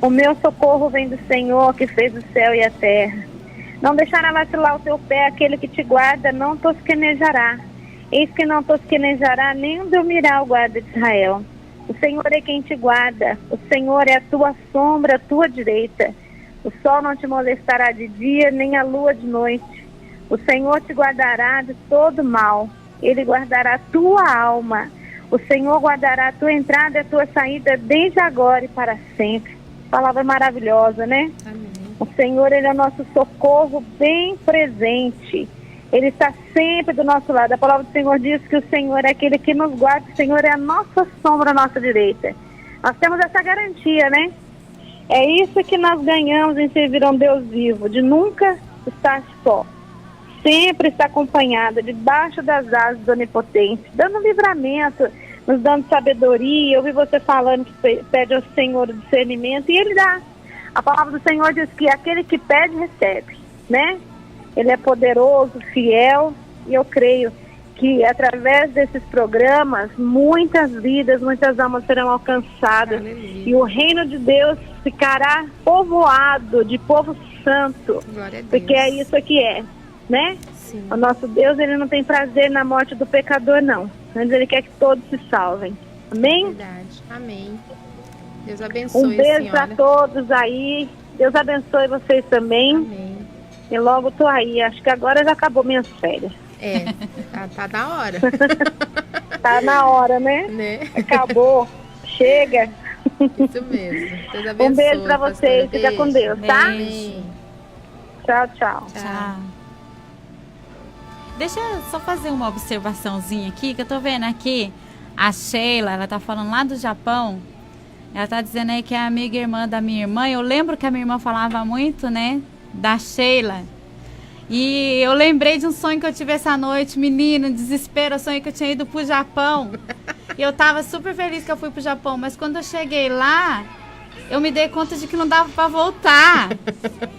O meu socorro vem do Senhor, que fez o céu e a terra. Não deixará vacilar o teu pé, aquele que te guarda não tosquenejará. Eis que não tosquenejará, nem dormirá o guarda de Israel. O Senhor é quem te guarda, o Senhor é a tua sombra, a tua direita. O sol não te molestará de dia, nem a lua de noite. O Senhor te guardará de todo mal, Ele guardará a tua alma. O Senhor guardará a tua entrada e a tua saída desde agora e para sempre. Palavra maravilhosa, Amém. O Senhor, Ele é o nosso socorro bem presente. Ele está sempre do nosso lado. A palavra do Senhor diz que o Senhor é aquele que nos guarda. O Senhor é a nossa sombra, a nossa direita. Nós temos essa garantia, É isso que nós ganhamos em servir a um Deus vivo, de nunca estar só. Sempre está acompanhada, debaixo das asas do Onipotente, dando livramento, nos dando sabedoria. Eu ouvi você falando que pede ao Senhor o discernimento, e Ele dá. A palavra do Senhor diz que aquele que pede, recebe, Ele é poderoso, fiel, e eu creio que através desses programas, muitas vidas, muitas almas serão alcançadas. Aleluia. E o reino de Deus ficará povoado de povo santo. Glória a Deus. Porque é isso que é, Sim. O nosso Deus, Ele não tem prazer na morte do pecador, não. Mas Ele quer que todos se salvem. Amém? Verdade. Amém. Deus abençoe, um beijo para todos aí. Deus abençoe vocês também. Amém. E logo tô aí. Acho que agora já acabou minhas férias. Tá na hora. Tá na hora, Acabou. Chega. Isso mesmo. Deus abençoe. Um beijo para vocês. Fica com Deus, tá? Amém. Tchau, tchau. Tchau. Deixa eu só fazer uma observaçãozinha aqui, que eu tô vendo aqui. A Sheila, ela tá falando lá do Japão. Ela tá dizendo aí que é amiga e irmã da minha irmã. Eu lembro que a minha irmã falava muito, da Sheila. E eu lembrei de um sonho que eu tive essa noite, menina, desespero. Eu sonhei que eu tinha ido pro Japão. E eu tava super feliz que eu fui pro Japão. Mas quando eu cheguei lá, eu me dei conta de que não dava pra voltar.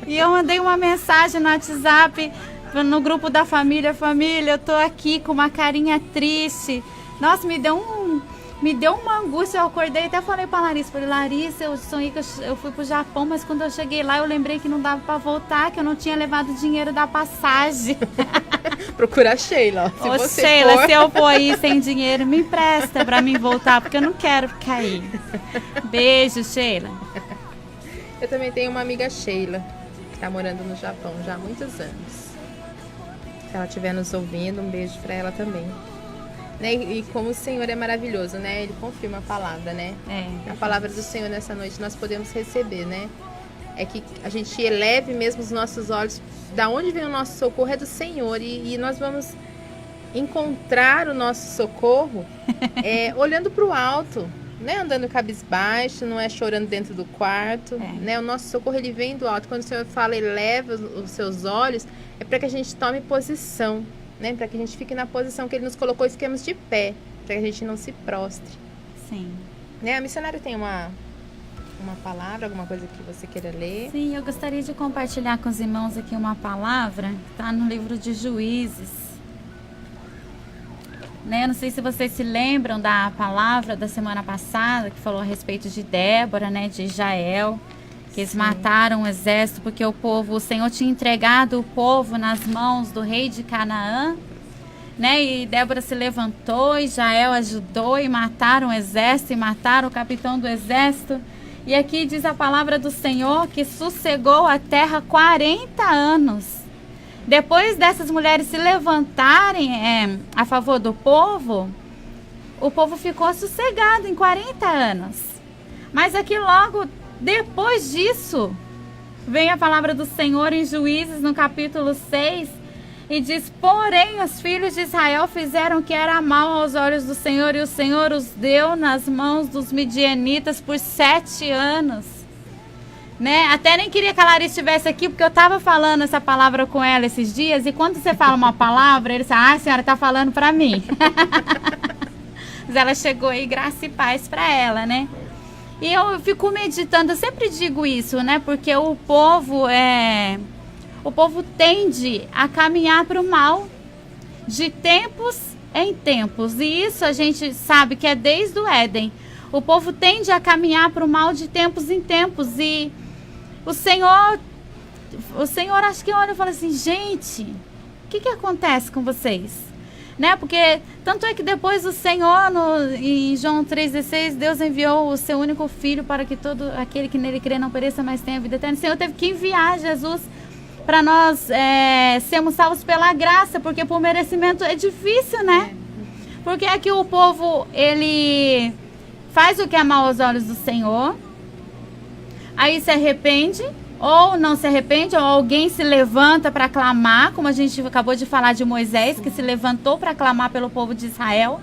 E eu mandei uma mensagem no WhatsApp, no grupo da família: família, eu tô aqui com uma carinha triste. Nossa, me deu uma angústia. Eu acordei, até falei pra Larissa, Larissa, eu sonhei que eu fui pro Japão, mas quando eu cheguei lá, eu lembrei que não dava pra voltar, que eu não tinha levado o dinheiro da passagem. Procura a Sheila. Sheila, se eu for aí sem dinheiro, me empresta pra mim voltar, porque eu não quero cair. Beijo, Sheila. Eu também tenho uma amiga, Sheila, que tá morando no Japão já há muitos anos. Se ela estiver nos ouvindo, um beijo pra ela também. E como o Senhor é maravilhoso, Ele confirma a palavra, A palavra do Senhor nessa noite nós podemos receber, é que a gente eleve mesmo os nossos olhos. Da onde vem o nosso socorro é do Senhor, e nós vamos encontrar o nosso socorro olhando para o alto, não é andando cabisbaixo, não é chorando dentro do quarto, né? O nosso socorro, ele vem do alto. Quando o Senhor fala, eleva os seus olhos, é para que a gente tome posição, né? Para que a gente fique na posição que Ele nos colocou e fiquemos de pé, para que a gente não se prostre. Sim. Né? A missionária tem uma palavra, alguma coisa que você queira ler? Sim, eu gostaria de compartilhar com os irmãos aqui uma palavra que está no livro de Juízes. Né? Não sei se vocês se lembram da palavra da semana passada, que falou a respeito de Débora, né? De Jael, que eles mataram o exército porque o Senhor tinha entregado o povo nas mãos do rei de Canaã, né? E Débora se levantou e Jael ajudou e mataram o exército e mataram o capitão do exército. E aqui diz a palavra do Senhor que sossegou a terra 40 anos. Depois dessas mulheres se levantarem a favor do povo, o povo ficou sossegado em 40 anos. Mas aqui logo depois disso, vem a palavra do Senhor em Juízes, no capítulo 6, e diz: porém, os filhos de Israel fizeram o que era mal aos olhos do Senhor, e o Senhor os deu nas mãos dos midianitas por 7 anos. Né? Até nem queria que a Larissa estivesse aqui, porque eu estava falando essa palavra com ela esses dias, e quando você fala uma palavra, ele fala: ah, a senhora está falando para mim. Mas ela chegou aí, graça e paz para ela, né? E eu fico meditando, eu sempre digo isso, né? Porque o povo tende a caminhar para o mal de tempos em tempos. E isso a gente sabe que é desde o Éden. O povo tende a caminhar para o mal de tempos em tempos. E o Senhor acho que olha e fala assim: gente, o que acontece com vocês? Né? Porque tanto é que depois o Senhor, em João 3,16, Deus enviou o seu único filho para que todo aquele que nele crê não pereça, mas tenha vida eterna. O Senhor teve que enviar Jesus para nós sermos salvos pela graça, porque por merecimento é difícil, né? Porque aqui o povo, ele faz o que é mal aos olhos do Senhor, aí se arrepende, ou não se arrepende, ou alguém se levanta para clamar, como a gente acabou de falar de Moisés, que se levantou para clamar pelo povo de Israel,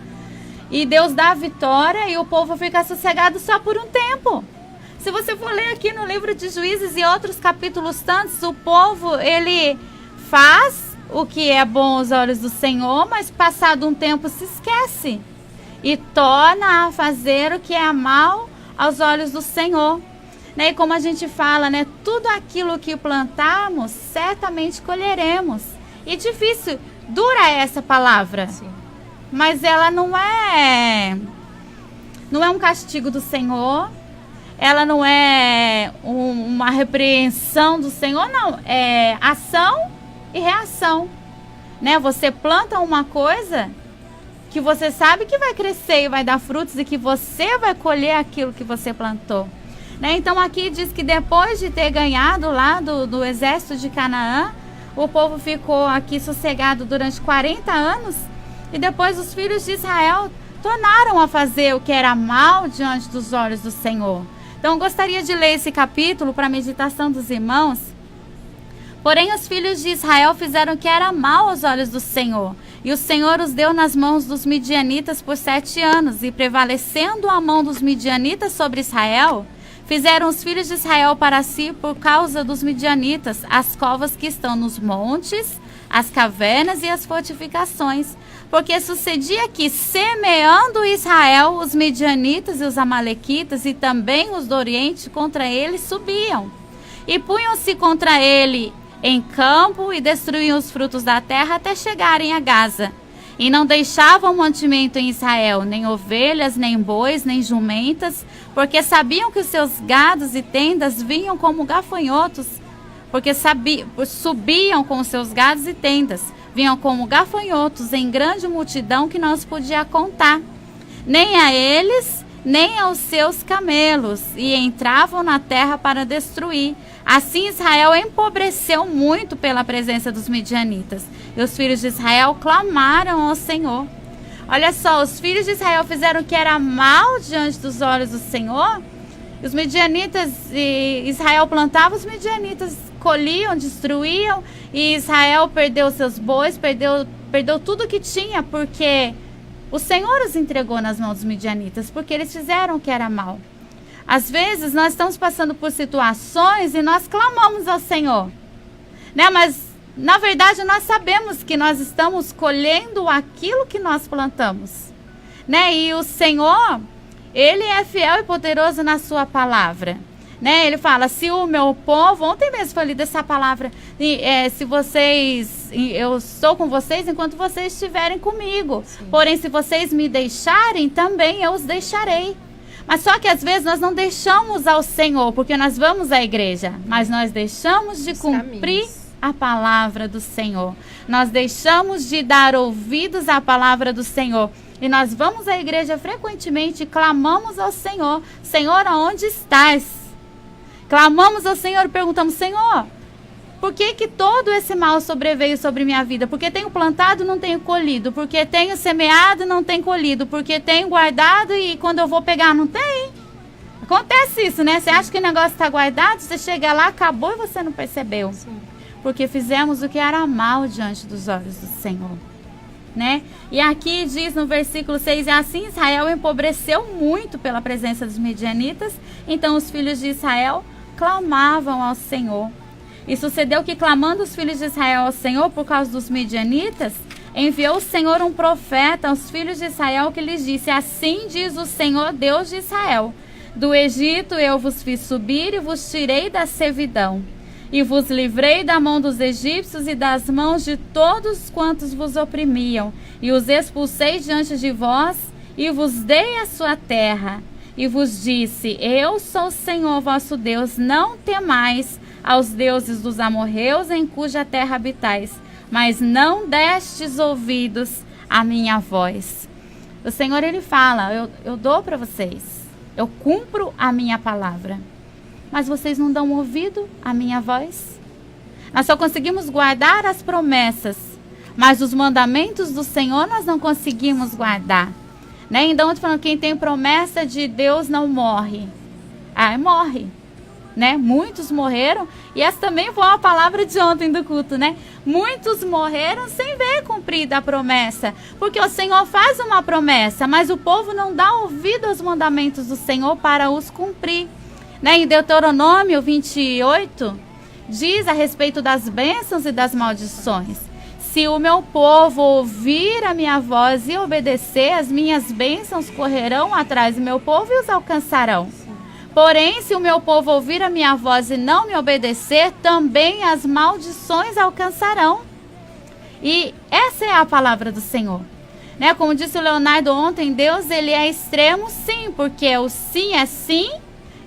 e Deus dá a vitória, e o povo fica sossegado só por um tempo. Se você for ler aqui no livro de Juízes e outros capítulos tantos, o povo, ele faz o que é bom aos olhos do Senhor, mas passado um tempo se esquece e torna a fazer o que é mal aos olhos do Senhor. Né? E como a gente fala, né? Tudo aquilo que plantarmos, certamente colheremos. E difícil, dura essa palavra. Sim. Mas ela não é um castigo do Senhor. Ela não é uma repreensão do Senhor, não. É ação e reação. Né? Você planta uma coisa que você sabe que vai crescer e vai dar frutos, e que você vai colher aquilo que você plantou. Né? Então aqui diz que depois de ter ganhado lá do exército de Canaã, o povo ficou aqui sossegado durante 40 anos, e depois os filhos de Israel tornaram a fazer o que era mal diante dos olhos do Senhor. Então eu gostaria de ler esse capítulo para a meditação dos irmãos. Porém os filhos de Israel fizeram o que era mal aos olhos do Senhor, e o Senhor os deu nas mãos dos midianitas por 7 anos, e prevalecendo a mão dos midianitas sobre Israel, fizeram os filhos de Israel para si, por causa dos midianitas, as covas que estão nos montes, as cavernas e as fortificações. Porque sucedia que, semeando Israel, os midianitas e os amalequitas e também os do Oriente contra ele subiam. E punham-se contra ele em campo e destruíam os frutos da terra até chegarem a Gaza. E não deixavam mantimento em Israel, nem ovelhas, nem bois, nem jumentas, porque sabiam que os seus gados e tendas vinham como gafanhotos, porque subiam com os seus gados e tendas, vinham como gafanhotos em grande multidão que não se podia contar, nem a eles, nem aos seus camelos, e entravam na terra para destruir. Assim Israel empobreceu muito pela presença dos midianitas, e os filhos de Israel clamaram ao Senhor. Olha só, os filhos de Israel fizeram o que era mal diante dos olhos do Senhor, Os midianitas, Israel plantava, os midianitas colhiam, destruíam, e Israel perdeu seus bois, perdeu tudo que tinha, porque o Senhor os entregou nas mãos dos midianitas, porque eles fizeram o que era mal. Às vezes nós estamos passando por situações e nós clamamos ao Senhor, né? Mas na verdade nós sabemos que nós estamos colhendo aquilo que nós plantamos, né? E o Senhor, Ele é fiel e poderoso na sua palavra, né? Ele fala, se o meu povo, ontem mesmo falei dessa palavra, se vocês, eu estou com vocês enquanto vocês estiverem comigo. Sim. Porém, se vocês me deixarem, também eu os deixarei. Mas só que às vezes nós não deixamos ao Senhor, porque nós vamos à igreja, mas nós deixamos de cumprir a palavra do Senhor. Nós deixamos de dar ouvidos à palavra do Senhor. E nós vamos à igreja frequentemente e clamamos ao Senhor. Senhor, aonde estás? Clamamos ao Senhor e perguntamos, Senhor, por que todo esse mal sobreveio sobre minha vida? Porque tenho plantado, não tenho colhido. Porque tenho semeado, não tenho colhido. Porque tenho guardado e quando eu vou pegar, não tem. Acontece isso, né? Você acha que o negócio está guardado, você chega lá, acabou e você não percebeu. Sim. Porque fizemos o que era mal diante dos olhos do Senhor, né? E aqui diz no versículo 6, e assim Israel empobreceu muito pela presença dos midianitas. Então os filhos de Israel clamavam ao Senhor. E sucedeu que, clamando os filhos de Israel ao Senhor por causa dos midianitas, enviou o Senhor um profeta aos filhos de Israel que lhes disse, assim diz o Senhor Deus de Israel, do Egito eu vos fiz subir e vos tirei da servidão, e vos livrei da mão dos egípcios e das mãos de todos quantos vos oprimiam, e os expulsei diante de vós, e vos dei a sua terra, e vos disse, eu sou o Senhor vosso Deus, não temais aos deuses dos amorreus em cuja terra habitais, mas não destes ouvidos à minha voz. O Senhor, Ele fala, eu dou para vocês, eu cumpro a minha palavra, mas vocês não dão ouvido à minha voz? Nós só conseguimos guardar as promessas, mas os mandamentos do Senhor nós não conseguimos guardar, né? Então, falando, quem tem promessa de Deus não morre. Morre, né? Muitos morreram, e essa também foi a palavra de ontem do culto, né? Muitos morreram sem ver cumprida a promessa, porque o Senhor faz uma promessa, mas o povo não dá ouvido aos mandamentos do Senhor para os cumprir, né? Em Deuteronômio 28, diz a respeito das bênçãos e das maldições. Se o meu povo ouvir a minha voz e obedecer, as minhas bênçãos correrão atrás do meu povo e os alcançarão. Porém, se o meu povo ouvir a minha voz e não me obedecer, também as maldições alcançarão. E essa é a palavra do Senhor, né? Como disse o Leonardo ontem, Deus, Ele é extremo, sim, porque o sim é sim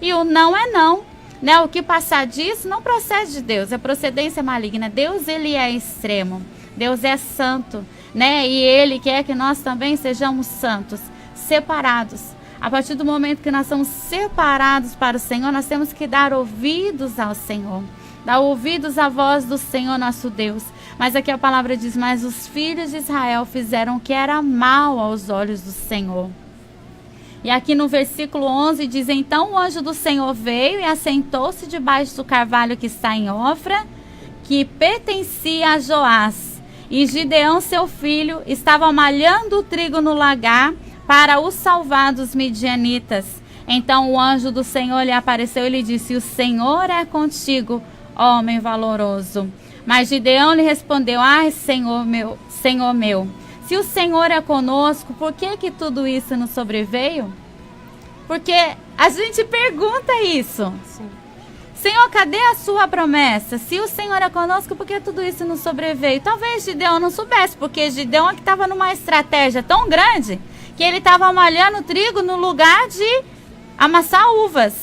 e o não é não, né? O que passar disso não procede de Deus, é procedência maligna. Deus, Ele é extremo, Deus é santo, né? E Ele quer que nós também sejamos santos, separados. A partir do momento que nós somos separados para o Senhor, nós temos que dar ouvidos ao Senhor, dar ouvidos à voz do Senhor nosso Deus. Mas aqui a palavra diz, mas os filhos de Israel fizeram o que era mal aos olhos do Senhor. E aqui no versículo 11 diz, então o anjo do Senhor veio e assentou-se debaixo do carvalho que está em Ofra, que pertencia a Joás. E Gideão, seu filho, estava malhando o trigo no lagar para o salvar dos midianitas. Então o anjo do Senhor lhe apareceu e lhe disse, o Senhor é contigo, homem valoroso. Mas Gideão lhe respondeu, ai, Senhor meu, se o Senhor é conosco, por que tudo isso nos sobreveio? Porque a gente pergunta isso. Sim. Senhor, cadê a sua promessa? Se o Senhor é conosco, por que tudo isso nos sobreveio? Talvez Gideão não soubesse, porque Gideão é que estava numa estratégia tão grande que ele estava malhando trigo no lugar de amassar uvas.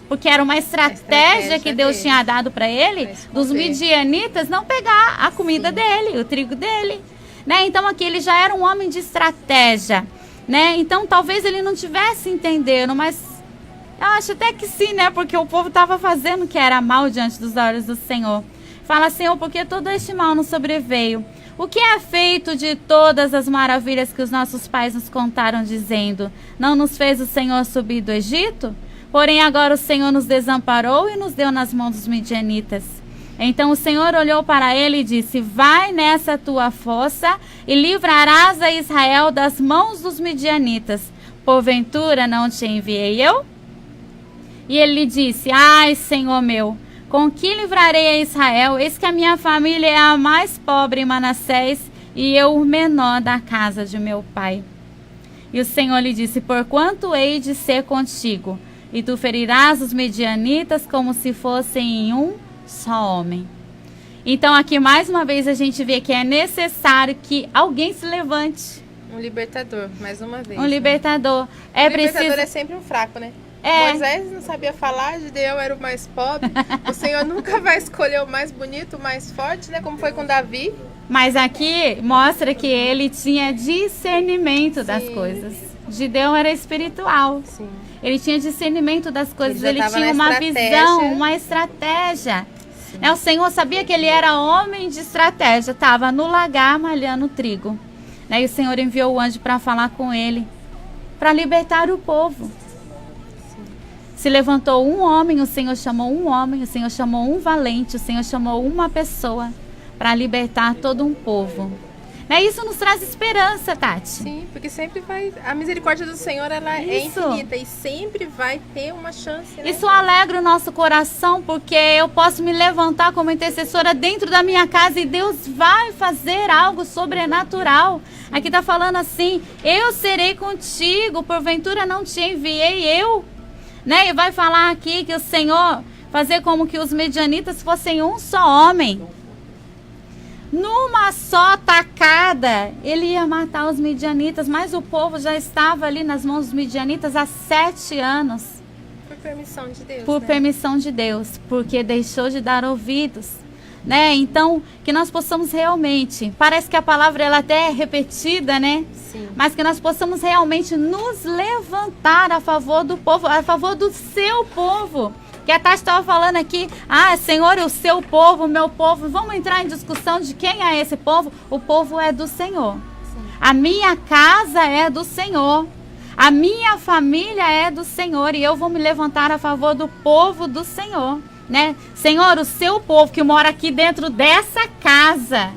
Porque era uma estratégia que Deus tinha dado para ele, dos midianitas, não pegar a comida dele, o trigo dele, né? Então aqui ele já era um homem de estratégia, né? Então talvez ele não tivesse entendendo, mas eu acho até que sim, né? Porque o povo estava fazendo o que era mal diante dos olhos do Senhor. Fala, Senhor, porque todo este mal nos sobreveio. O que é feito de todas as maravilhas que os nossos pais nos contaram, dizendo, não nos fez o Senhor subir do Egito? Porém agora o Senhor nos desamparou e nos deu nas mãos dos midianitas. Então o Senhor olhou para ele e disse: vai nessa tua força e livrarás a Israel das mãos dos midianitas. Porventura não te enviei eu? E ele lhe disse: ai, Senhor meu, com que livrarei a Israel? Eis que a minha família é a mais pobre em Manassés e eu o menor da casa de meu pai. E o Senhor lhe disse: porquanto hei de ser contigo, e tu ferirás os midianitas como se fossem um só homem. Então aqui mais uma vez a gente vê que é necessário que alguém se levante. Um libertador, mais uma vez. Um libertador. O libertador é sempre um fraco, né? Moisés não sabia falar, Gideão era o mais pobre. O Senhor nunca vai escolher o mais bonito, o mais forte, né? Como foi com Davi. Mas aqui mostra que ele tinha discernimento das coisas. Gideão era espiritual. Sim. Ele tinha discernimento das coisas. Ele tinha uma visão, uma estratégia. O Senhor sabia que ele era homem de estratégia. Estava no lagar malhando trigo. E o Senhor enviou o anjo para falar com ele, para libertar o povo. Se levantou um homem, o Senhor chamou um homem, o Senhor chamou um valente, o Senhor chamou uma pessoa para libertar todo um povo. Isso nos traz esperança, Tati. Sim, porque sempre vai... A misericórdia do Senhor, ela é infinita e sempre vai ter uma chance, né? Isso alegra o nosso coração, porque eu posso me levantar como intercessora dentro da minha casa e Deus vai fazer algo sobrenatural. Aqui está falando assim: eu serei contigo, porventura não te enviei eu. E vai falar aqui que o Senhor fazer como que os midianitas fossem um só homem. Numa só tacada, ele ia matar os midianitas, mas o povo já estava ali nas mãos dos midianitas há 7 anos. Por permissão de Deus. Por permissão de Deus, porque deixou de dar ouvidos. Então, que nós possamos realmente, parece que a palavra ela até é repetida, né? Sim. Mas que nós possamos realmente nos levantar a favor do povo, a favor do seu povo. Que a Tati estava falando aqui: Senhor, o seu povo, o meu povo. Vamos entrar em discussão de quem é esse povo? O povo é do Senhor. Sim. A minha casa é do Senhor. A minha família é do Senhor. E eu vou me levantar a favor do povo do Senhor. Senhor, o seu povo que mora aqui dentro dessa casa,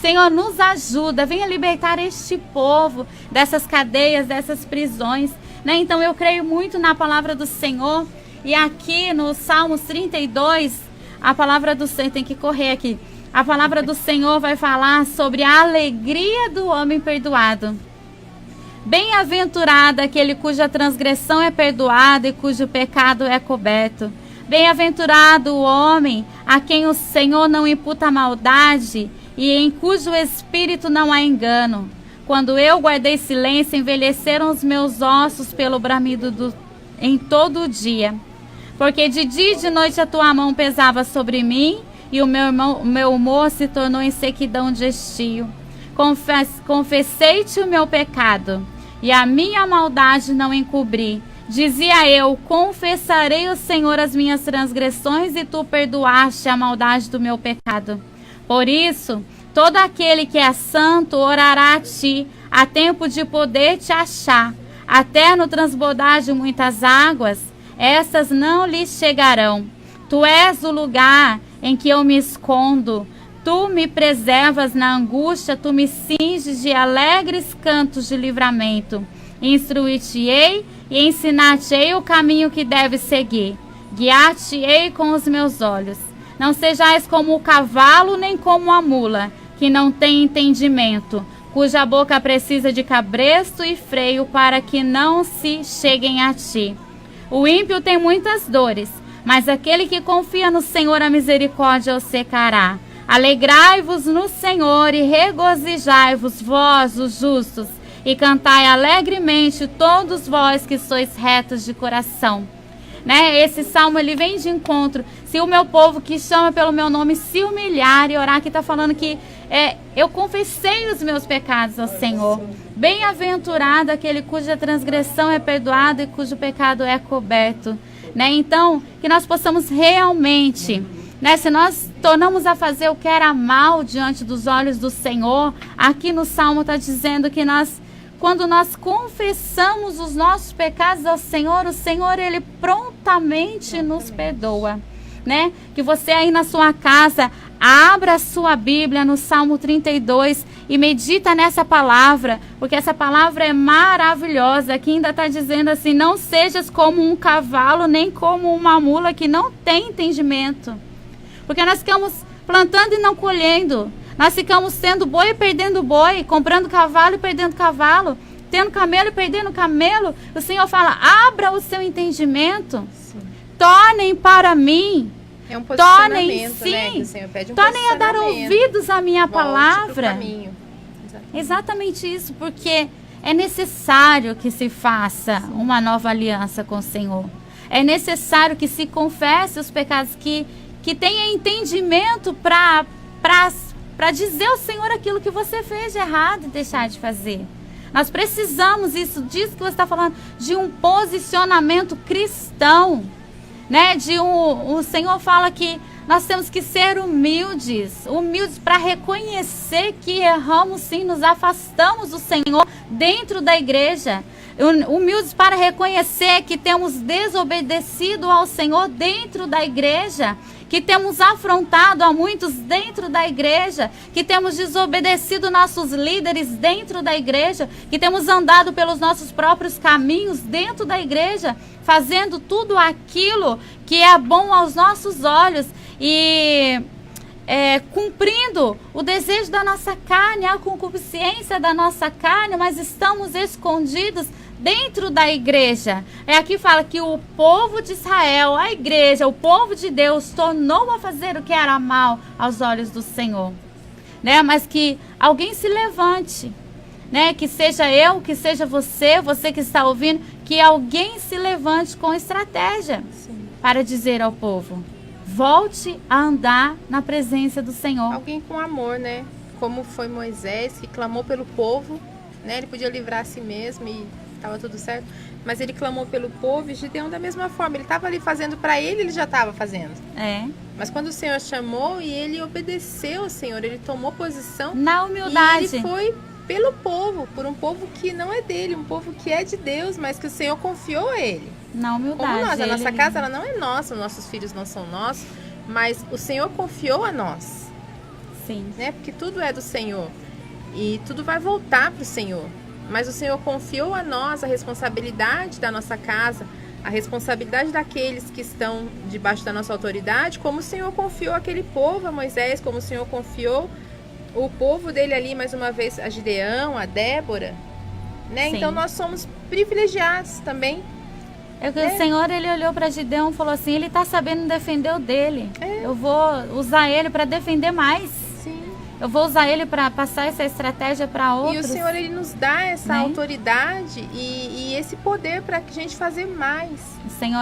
Senhor, nos ajuda, venha libertar este povo dessas cadeias, dessas prisões, Então eu creio muito na palavra do Senhor. E aqui no Salmos 32, a palavra do Senhor, tem que correr aqui, a palavra do Senhor vai falar sobre a alegria do homem perdoado. Bem-aventurado aquele cuja transgressão é perdoada e cujo pecado é coberto. Bem-aventurado o homem a quem o Senhor não imputa maldade e em cujo espírito não há engano. Quando eu guardei silêncio, envelheceram os meus ossos pelo bramido em todo o dia. Porque de dia e de noite a tua mão pesava sobre mim e o meu humor se tornou em sequidão de estio. Confessei-te o meu pecado e a minha maldade não encobri. Dizia eu: confessarei ao Senhor as minhas transgressões e tu perdoaste a maldade do meu pecado. Por isso, todo aquele que é santo orará a ti, a tempo de poder te achar. Até no transbordar de muitas águas, essas não lhe chegarão. Tu és o lugar em que eu me escondo. Tu me preservas na angústia, tu me cinges de alegres cantos de livramento. Instruir-te-ei e ensinar-te-ei o caminho que deves seguir. Guiar-te-ei com os meus olhos. Não sejais como o cavalo, nem como a mula, que não tem entendimento, cuja boca precisa de cabresto e freio para que não se cheguem a ti. O ímpio tem muitas dores, mas aquele que confia no Senhor, a misericórdia o secará. Alegrai-vos no Senhor e regozijai-vos, vós, os justos, e cantai alegremente todos vós que sois retos de coração. Esse salmo ele vem de encontro. Se o meu povo que chama pelo meu nome se humilhar e orar, aqui está falando que eu confessei os meus pecados ao Senhor. Bem-aventurado aquele cuja transgressão é perdoada e cujo pecado é coberto. Então, que nós possamos realmente, se nós tornamos a fazer o que era mal diante dos olhos do Senhor, aqui no Salmo está dizendo que nós quando nós confessamos os nossos pecados ao Senhor, o Senhor, Ele prontamente nos perdoa, né? Que você aí na sua casa, abra a sua Bíblia no Salmo 32 e medita nessa palavra, porque essa palavra é maravilhosa. Aqui ainda está dizendo assim: não sejas como um cavalo, nem como uma mula que não tem entendimento. Porque nós ficamos plantando e não colhendo. Nós ficamos tendo boi e perdendo boi, comprando cavalo e perdendo cavalo, tendo camelo e perdendo camelo. O Senhor fala: abra o seu entendimento. Sim. Tornem para mim. É um posicionamento, tornem, sim, né? Que o Senhor pede tornem a dar ouvidos à minha palavra. Exatamente. Exatamente isso, porque é necessário que se faça uma nova aliança com o Senhor. É necessário que se confesse os pecados, que tenha entendimento para dizer ao Senhor aquilo que você fez de errado e deixar de fazer. Nós precisamos disso que você está falando, de um posicionamento cristão, né? O Senhor fala que nós temos que ser humildes para reconhecer que erramos sim, nos afastamos do Senhor dentro da igreja. Humildes para reconhecer que temos desobedecido ao Senhor dentro da igreja, que temos afrontado a muitos dentro da igreja, que temos desobedecido nossos líderes dentro da igreja, que temos andado pelos nossos próprios caminhos dentro da igreja, fazendo tudo aquilo que é bom aos nossos olhos e cumprindo o desejo da nossa carne, a concupiscência da nossa carne, mas estamos escondidos dentro da igreja. Aqui fala que o povo de Israel, a igreja, o povo de Deus, tornou a fazer o que era mal aos olhos do Senhor, né? Mas que alguém se levante, né? Que seja eu, que seja você que está ouvindo, que alguém se levante com estratégia. Sim. Para dizer ao povo: volte a andar na presença do Senhor. Alguém com amor, né? Como foi Moisés, que clamou pelo povo, né? Ele podia livrar a si mesmo e estava tudo certo, mas ele clamou pelo povo. E Gideão da mesma forma, ele estava ali fazendo para ele, ele já estava fazendo. Mas quando o Senhor chamou e ele obedeceu ao Senhor, ele tomou posição na humildade. E ele foi pelo povo, por um povo que não é dele, um povo que é de Deus, mas que o Senhor confiou a ele. Na humildade. Como nós, a nossa casa ela não é nossa, nossos filhos não são nossos, mas o Senhor confiou a nós. Sim. Né? Porque tudo é do Senhor e tudo vai voltar para o Senhor. Mas o Senhor confiou a nós a responsabilidade da nossa casa, a responsabilidade daqueles que estão debaixo da nossa autoridade, como o Senhor confiou aquele povo a Moisés, como o Senhor confiou o povo dele ali, mais uma vez, a Gideão, a Débora, né? Então nós somos privilegiados também. O Senhor, ele olhou para Gideão e falou assim: ele está sabendo defender o dele. Eu vou usar ele para defender mais. Eu vou usar ele para passar essa estratégia para outros. E o Senhor, ele nos dá essa autoridade e esse poder para que a gente fazer mais. O Senhor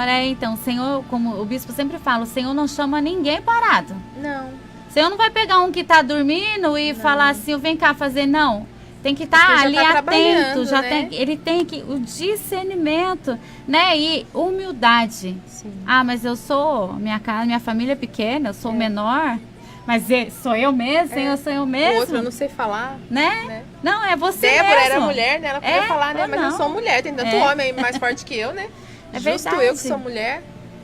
o Senhor, como o bispo sempre fala, o Senhor não chama ninguém parado. Não. O Senhor não vai pegar um que está dormindo e falar assim: vem cá fazer, não. Tem que estar ali atento, ele tem que o discernimento, né? E humildade. Sim. Mas eu sou, minha família é pequena, eu sou menor. Mas sou eu mesmo, Senhor, sou eu mesmo. O outro eu não sei falar. Né? Não, é você Débora mesmo. era mulher, né? Ela podia falar, né? Mas eu sou mulher, tem tanto homem mais forte que eu, né? Justo eu que sou mulher.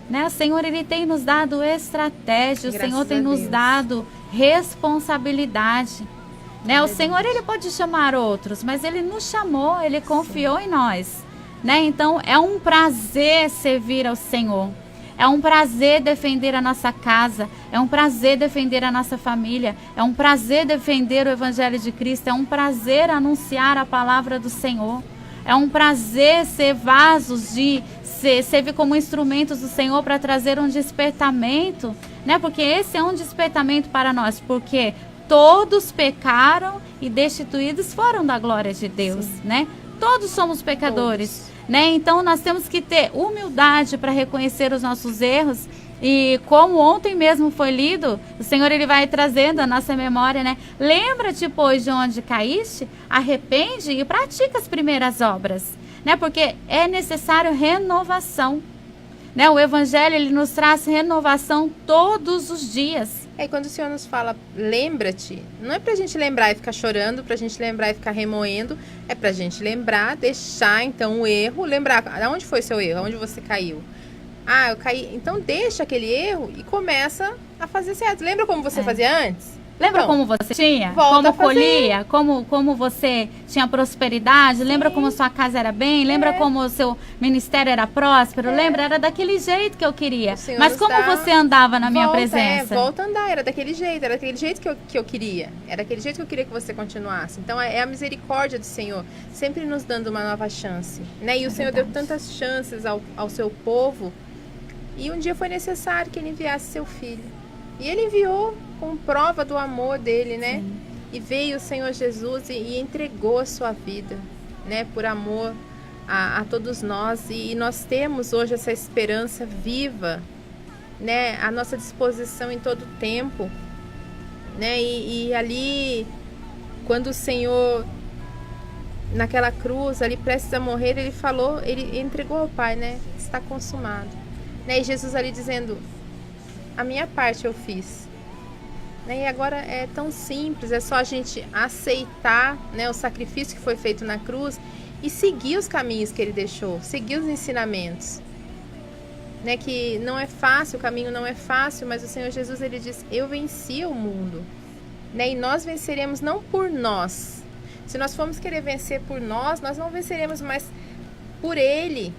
Né? O Senhor, ele tem nos dado estratégia, o Senhor tem nos dado responsabilidade. Né? O Senhor, ele pode chamar outros, mas ele nos chamou, ele confiou em nós. Né? Então, é um prazer servir ao Senhor. É um prazer defender a nossa casa, é um prazer defender a nossa família, é um prazer defender o Evangelho de Cristo, é um prazer anunciar a palavra do Senhor, é um prazer ser vasos servir como instrumentos do Senhor para trazer um despertamento, né? Porque esse é um despertamento para nós, porque todos pecaram e destituídos foram da glória de Deus, né? Todos somos pecadores. Né? Então nós temos que ter humildade para reconhecer os nossos erros e como ontem mesmo foi lido, o Senhor ele vai trazendo a nossa memória, né? Lembra-te, pois, de onde caíste, arrepende e pratica as primeiras obras, né? Porque é necessário renovação, né? O Evangelho ele nos traz renovação todos os dias. Aí quando o Senhor nos fala, lembra-te, não é pra gente lembrar e ficar chorando, pra gente lembrar e ficar remoendo, é pra gente lembrar, deixar então o erro, lembrar, aonde foi seu erro, aonde você caiu. Ah, eu caí, então deixa aquele erro e começa a fazer certo. Lembra como você fazia antes? Lembra Então, como você tinha? volta Como a fazer. colhia? Como você tinha prosperidade? Lembra como sua casa era bem? Lembra como o seu ministério era próspero? Lembra? Era daquele jeito que eu queria. Senhor Mas nos como dá- você andava na minha volta, presença? Volta a andar, era daquele jeito que eu queria. Era daquele jeito que eu queria que você continuasse. Então é a misericórdia do Senhor, sempre nos dando uma nova chance. Né? E o Senhor deu tantas chances ao seu povo, e um dia foi necessário que ele enviasse seu filho. E ele enviou com prova do amor dele, né? Sim. E veio o Senhor Jesus e entregou a sua vida, né? Por amor a todos nós. E nós temos hoje essa esperança viva, né? À nossa disposição em todo o tempo, né? E ali, quando o Senhor, naquela cruz, ali prestes a morrer, ele falou, ele entregou ao Pai, né? Está consumado. Né? E Jesus ali dizendo, a minha parte eu fiz. Né? E agora é tão simples, é só a gente aceitar, né, o sacrifício que foi feito na cruz e seguir os caminhos que ele deixou, seguir os ensinamentos. Né? Que não é fácil, o caminho não é fácil, mas o Senhor Jesus, ele diz, eu venci o mundo. Né? E nós venceremos não por nós. Se nós formos querer vencer por nós não venceremos, mas por ele,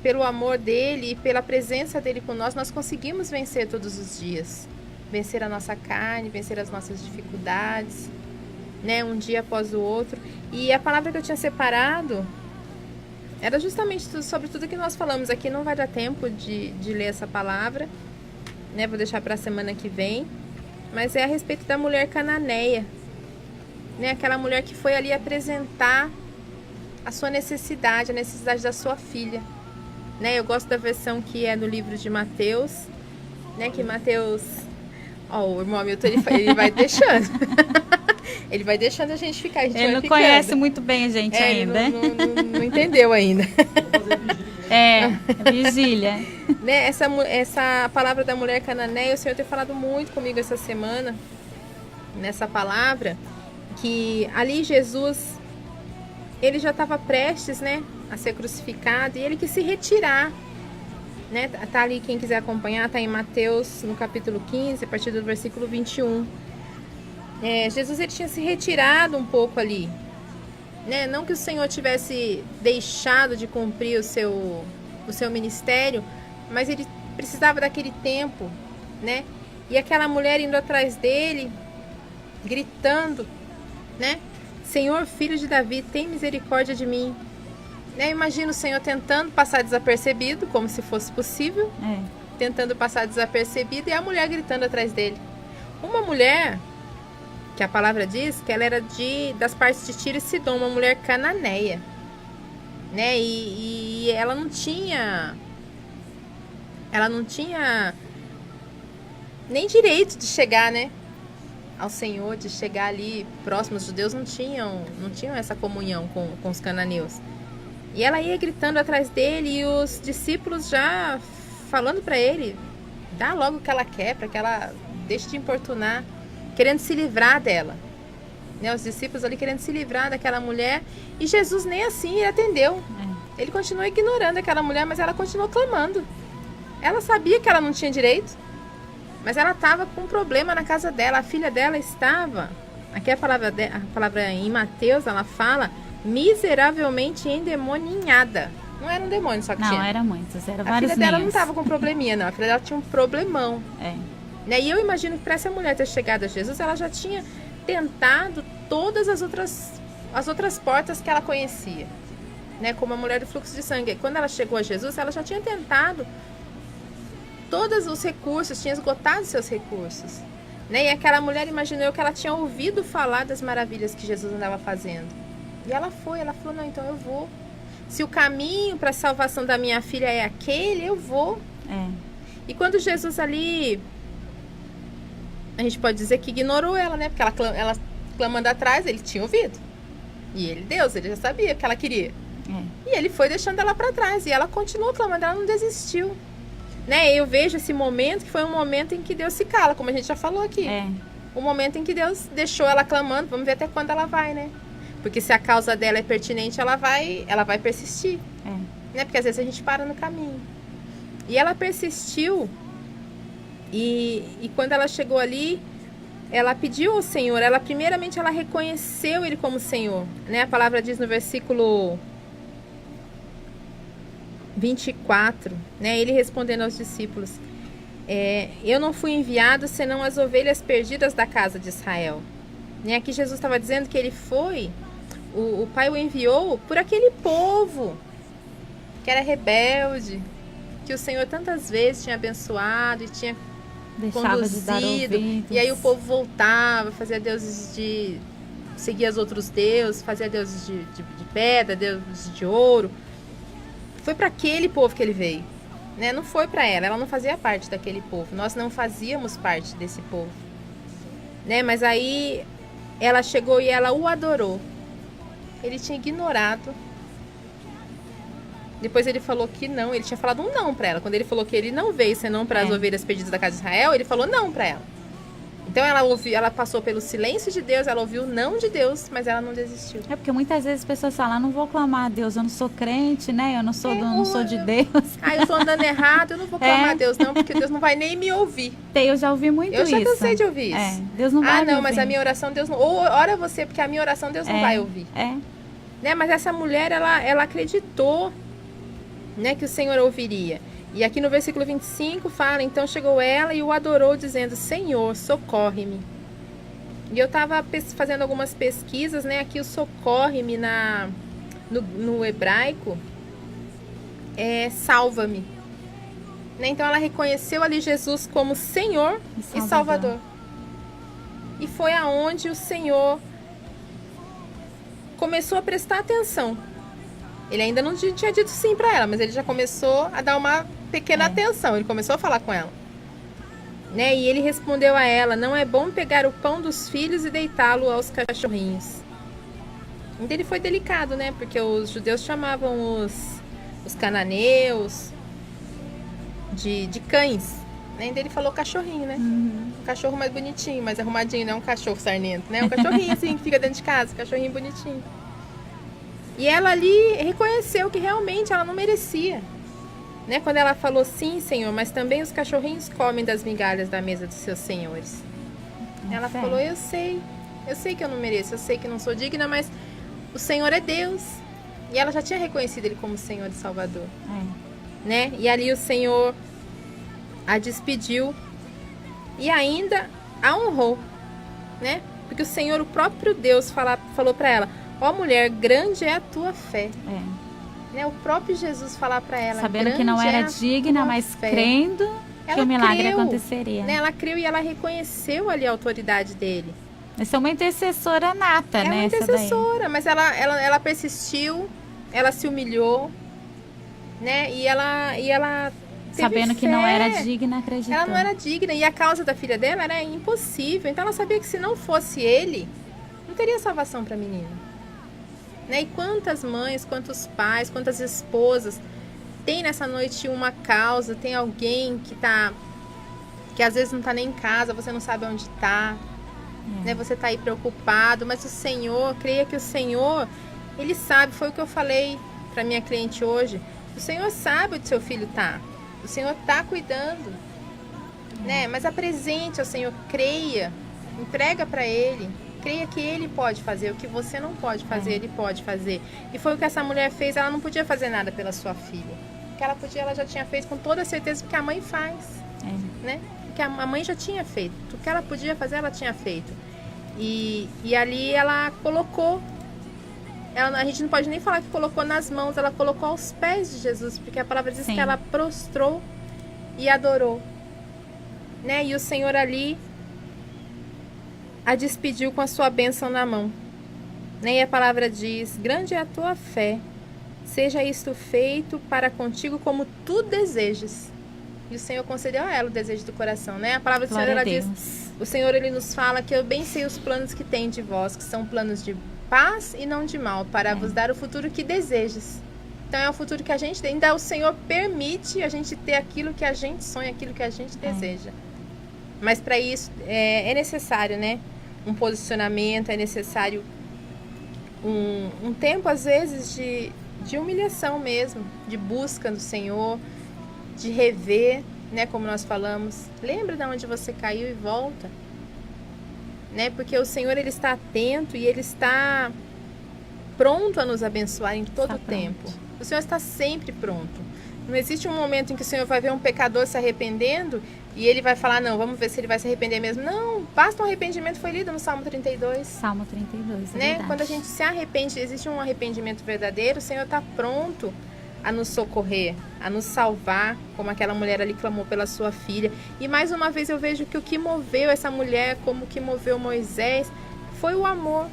pelo amor dele e pela presença dele com nós conseguimos vencer todos os dias. Vencer a nossa carne, vencer as nossas dificuldades, né? Um dia após o outro. E a palavra que eu tinha separado era justamente sobre tudo que nós falamos aqui. Não vai dar tempo de ler essa palavra, né? Vou deixar para a semana que vem. Mas é a respeito da mulher cananeia, né? Aquela mulher que foi ali apresentar a sua necessidade, a necessidade da sua filha. Né, eu gosto da versão que é no livro de Mateus, né, que Mateus, o irmão Hamilton, ele vai deixando, ele vai deixando a gente ficar, ele não conhece muito bem a gente ainda. Ele não entendeu ainda. Vigília. Né, essa palavra da mulher cananeia, o Senhor tem falado muito comigo essa semana, nessa palavra, que ali Jesus, ele já estava prestes, né, a ser crucificado, e ele quis se retirar, né? Tá ali, quem quiser acompanhar, tá em Mateus, no capítulo 15, a partir do versículo 21. Jesus, ele tinha se retirado um pouco ali, né? Não que o Senhor tivesse deixado de cumprir o seu ministério, mas ele precisava daquele tempo, né? E aquela mulher indo atrás dele, gritando, né? Senhor, filho de Davi, tem misericórdia de mim. Né? Imagina o Senhor tentando passar desapercebido, como se fosse possível, tentando passar desapercebido, e a mulher gritando atrás dele. Uma mulher, que a palavra diz que ela era das partes de Tiro e Sidom, uma mulher cananeia, né? E ela não tinha nem direito de chegar, né, ao Senhor, de chegar ali próximo. Os judeus não tinham essa comunhão com os cananeus. E ela ia gritando atrás dele, e os discípulos já falando para ele, dá logo o que ela quer, para que ela deixe de importunar, querendo se livrar dela. Né? Os discípulos ali querendo se livrar daquela mulher, e Jesus nem assim ele atendeu. Ele continuou ignorando aquela mulher, mas ela continuou clamando. Ela sabia que ela não tinha direito, mas ela estava com um problema na casa dela. A filha dela estava, aqui a palavra em Mateus, ela fala, miseravelmente endemoninhada. Não era um demônio só que tinha. Não, era muitos, era vários. A filha dela não meios. estava com probleminha, não. A filha dela tinha um problemão. Né? E eu imagino que para essa mulher ter chegado a Jesus, ela já tinha tentado todas as outras portas que ela conhecia. Né? Como a mulher do fluxo de sangue. Quando ela chegou a Jesus, ela já tinha tentado todos os recursos, tinha esgotado seus recursos. Né? E aquela mulher, imaginou que ela tinha ouvido falar das maravilhas que Jesus andava fazendo. E ela falou, não, então eu vou. Se o caminho para a salvação da minha filha é aquele, eu vou. E quando Jesus ali, a gente pode dizer que ignorou ela, né? Porque ela clamando atrás, ele tinha ouvido. E ele já sabia o que ela queria. E ele foi deixando ela para trás. E ela continuou clamando, ela não desistiu. né? Eu vejo esse momento que foi um momento em que Deus se cala, como a gente já falou aqui. O momento em que Deus deixou ela clamando, vamos ver até quando ela vai, né? Porque se a causa dela é pertinente, ela vai persistir. Né? Porque às vezes a gente para no caminho. E ela persistiu, e quando ela chegou ali, ela pediu ao Senhor, primeiramente ela reconheceu Ele como Senhor, né? A palavra diz no versículo 24, né? Ele respondendo aos discípulos, eu não fui enviado senão as ovelhas perdidas da casa de Israel. Né? Aqui Jesus estava dizendo que ele foi, o Pai o enviou por aquele povo que era rebelde, que o Senhor tantas vezes tinha abençoado e tinha conduzido, e aí o povo voltava, fazia deuses seguia os outros deuses, fazia deuses de pedra, deuses de ouro. Foi para aquele povo que ele veio, né? Não foi para ela não fazia parte daquele povo, nós não fazíamos parte desse povo, né? Mas aí ela chegou e ela o adorou. Ele tinha ignorado. Depois ele falou que não, ele tinha falado um não para ela. Quando ele falou que ele não veio senão para as ovelhas perdidas da casa de Israel, ele falou não para ela. Então ela passou pelo silêncio de Deus, ela ouviu o não de Deus, mas ela não desistiu. Porque muitas vezes as pessoas falam, não vou clamar a Deus, eu não sou crente, né? Eu não sou, não sou de Deus. Eu tô andando errado, eu não vou clamar a Deus não, porque Deus não vai nem me ouvir. Eu já ouvi muito isso. Eu já cansei de ouvir isso. Deus não vai me ouvir. Mas a minha oração Deus não... Ou ora você, porque a minha oração Deus não vai ouvir. Né? Mas essa mulher, ela acreditou, né, que o Senhor ouviria. E aqui no versículo 25 fala, então chegou ela e o adorou dizendo, Senhor, socorre-me. E eu estava fazendo algumas pesquisas, né, aqui o socorre-me no hebraico é salva-me. Né? Então ela reconheceu ali Jesus como Senhor e Salvador. E foi aonde o Senhor começou a prestar atenção. Ele ainda não tinha dito sim para ela, mas ele já começou a dar uma pequena atenção. Ele começou a falar com ela. Né? E ele respondeu a ela, não é bom pegar o pão dos filhos e deitá-lo aos cachorrinhos. Então ele foi delicado, né? Porque os judeus chamavam os cananeus de cães. Né? Então ele falou cachorrinho, né? Um cachorro mais bonitinho, mais arrumadinho, não é um cachorro sarnento, né? Um cachorrinho assim, que fica dentro de casa, cachorrinho bonitinho. E ela ali reconheceu que realmente ela não merecia. Né? Quando ela falou, sim, Senhor, mas também os cachorrinhos comem das migalhas da mesa dos seus senhores. Ela falou, eu sei que eu não mereço, eu sei que não sou digna, mas o Senhor é Deus. E ela já tinha reconhecido Ele como Senhor e Salvador. Né? E ali o Senhor a despediu e ainda a honrou. Né? Porque o Senhor, o próprio Deus, falou para ela, ó mulher, grande é a tua fé. Né? O próprio Jesus falar para ela, sabendo que não era digna, mas crendo que o milagre aconteceria. Né? Ela creu e ela reconheceu ali a autoridade dele. Essa é uma intercessora nata, né? É uma intercessora, mas ela persistiu, ela se humilhou, né? E ela sabendo fé. Que não era digna, acreditou. Ela não era digna e a causa da filha dela era impossível. Então ela sabia que se não fosse ele, não teria salvação para a menina. Né? E quantas mães, quantos pais, quantas esposas tem nessa noite uma causa, tem alguém que às vezes não está nem em casa, você não sabe onde está, né? Você está aí preocupado, mas o Senhor, creia que o Senhor, Ele sabe, foi o que eu falei para minha cliente hoje, o Senhor sabe onde seu filho está, o Senhor está cuidando, né? Mas apresente ao Senhor, creia, entrega para Ele. Creia que Ele pode fazer, o que você não pode fazer, Ele pode fazer. E foi o que essa mulher fez, ela não podia fazer nada pela sua filha. O que ela podia, ela já tinha feito com toda certeza, porque a mãe faz. Né? Porque a mãe já tinha feito. O que ela podia fazer, ela tinha feito. E ali ela colocou, a gente não pode nem falar que colocou nas mãos, ela colocou aos pés de Jesus, porque a palavra diz que ela prostrou e adorou. Né? E o Senhor ali a despediu com a sua bênção na mão. E a palavra diz, grande é a tua fé, seja isto feito para contigo como tu desejas. E o Senhor concedeu a ela o desejo do coração, né? A palavra do Senhor, ela diz, o Senhor, Ele nos fala que eu bem sei os planos que tem de vós, que são planos de paz e não de mal, para vos dar o futuro que desejas. Então é o futuro que a gente tem. Ainda o Senhor permite a gente ter aquilo que a gente sonha, aquilo que a gente deseja. Mas para isso é necessário, né? Um posicionamento, é necessário um tempo, às vezes, de humilhação mesmo, de busca do Senhor, de rever, né? Como nós falamos. Lembra de onde você caiu e volta. Né? Porque o Senhor, Ele está atento e Ele está pronto a nos abençoar em todo o tempo. O Senhor está sempre pronto. Não existe um momento em que o Senhor vai ver um pecador se arrependendo e Ele vai falar, não, vamos ver se ele vai se arrepender mesmo. Não, basta um arrependimento, foi lido no Salmo 32. Salmo 32, né? Verdade. Quando a gente se arrepende, existe um arrependimento verdadeiro, o Senhor está pronto a nos socorrer, a nos salvar, como aquela mulher ali clamou pela sua filha. E mais uma vez eu vejo que o que moveu essa mulher, como o que moveu Moisés, foi o amor,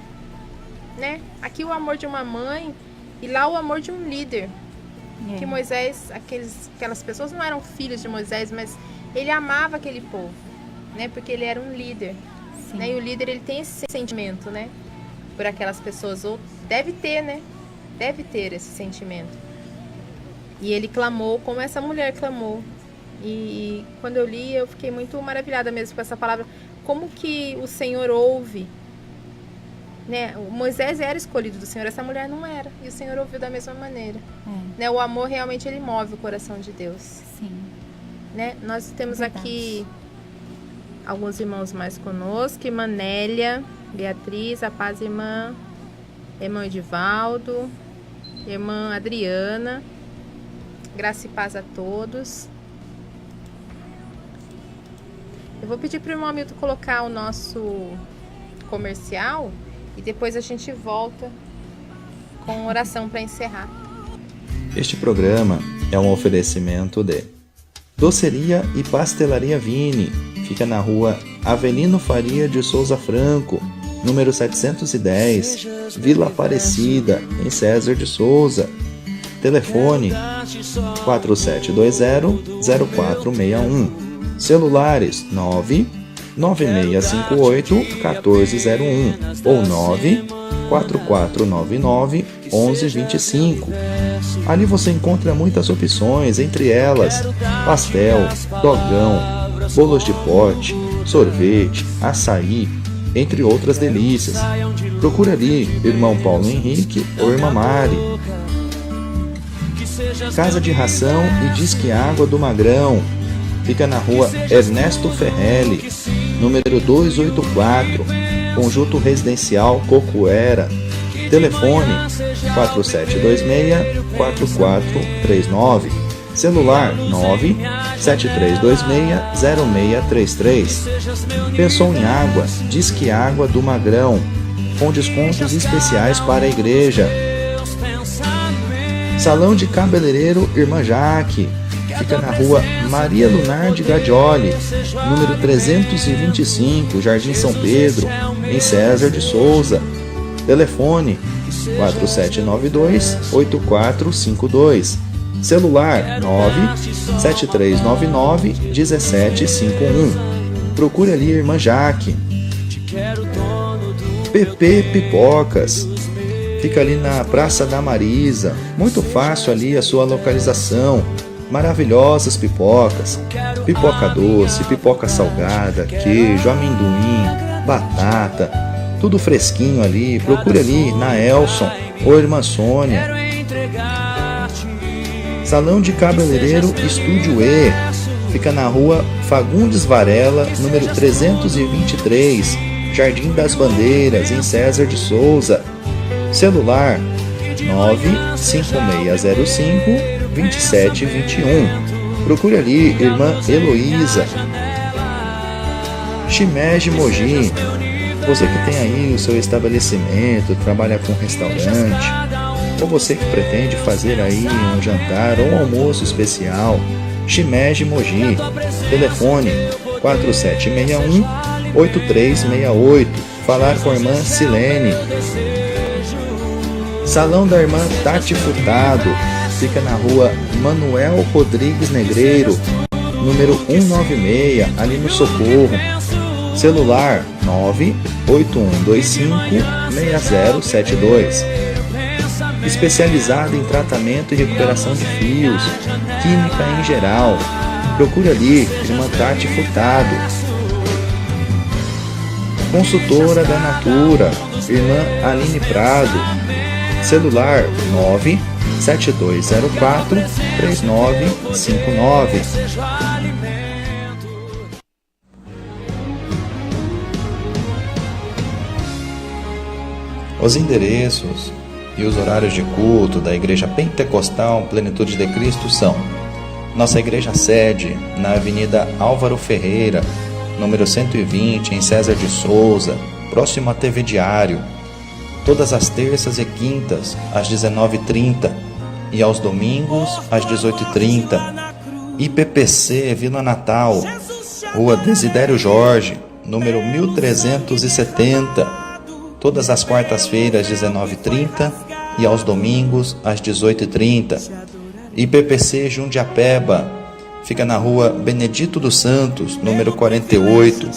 né? Aqui o amor de uma mãe e lá o amor de um líder. Que Moisés, aquelas pessoas não eram filhos de Moisés, mas ele amava aquele povo, né? Porque ele era um líder, né? E o líder, ele tem esse sentimento, né? Por aquelas pessoas, ou deve ter, né? Deve ter esse sentimento. E ele clamou como essa mulher clamou. E quando eu li, eu fiquei muito maravilhada mesmo com essa palavra. Como que o Senhor ouve, né? O Moisés era escolhido do Senhor, essa mulher não era. E o Senhor ouviu da mesma maneira. Né? O amor realmente, ele move o coração de Deus. Sim. Né? Nós temos aqui alguns irmãos mais conosco. Irmã Nélia, Beatriz, a paz, irmão Edivaldo, irmã Adriana. Graça e paz a todos. Eu vou pedir para o irmão Hamilton colocar o nosso comercial e depois a gente volta com oração para encerrar. Este programa é um oferecimento de Doceria e Pastelaria Vini. Fica na rua Avelino Faria de Souza Franco, número 710, Vila Aparecida, em César de Souza. Telefone 4720-0461. Celulares 99658-1401 ou 94499-1125. Ali você encontra muitas opções, entre elas pastel, dogão, bolos de pote, sorvete, açaí, entre outras delícias. Procura ali irmão Paulo Henrique ou irmã Mari. Casa de Ração e Disque Água do Magrão. Fica na rua Ernesto Ferrelli, número 284, Conjunto Residencial Cocuera. Telefone 4726-4439. Celular 97326-0633. Pensou em água? Disque Água do Magrão, com descontos especiais para a igreja. Salão de Cabeleireiro Irmã Jaque. Fica na rua Maria Lunar de Gadioli, número 325, Jardim São Pedro, em César de Souza. Telefone 4792-8452. Celular 97399-1751. Procure ali Irmã Jaque. PP Pipocas. Fica ali na Praça da Marisa. Muito fácil ali a sua localização. Maravilhosas pipocas. Pipoca doce, pipoca salgada, queijo, amendoim, batata. Tudo fresquinho ali. Procure ali na Elson ou Irmã Sônia. Salão de Cabeleireiro Estúdio E. Fica na rua Fagundes Varela, número 323, Jardim das Bandeiras, em César de Souza. Celular 95605-2721. Procure ali Irmã Heloísa. Shimeji Mogi. Você que tem aí o seu estabelecimento, trabalha com restaurante, ou você que pretende fazer aí um jantar ou um almoço especial, Shimeji Mogi. Telefone 4761-8368. Falar com a irmã Silene. Salão da irmã Tati Furtado. Fica na rua Manuel Rodrigues Negreiro, número 196, ali no Socorro. Celular 98125-6072. especializada em tratamento e recuperação de fios, química em geral. Procure ali, irmã Tati Furtado. Consultora da Natura, irmã Aline Prado. Celular 97204-3959. Os endereços e os horários de culto da Igreja Pentecostal Plenitude de Cristo são: nossa igreja sede na Avenida Álvaro Ferreira, número 120, em César de Souza, próximo à TV Diário, todas as terças e quintas às 19h30 e aos domingos às 18h30. IPPC Vila Natal, Rua Desidério Jorge, número 1370, todas as quartas-feiras às 19h30 e aos domingos às 18h30. IPPC Jundiapeba, fica na Rua Benedito dos Santos, número 48.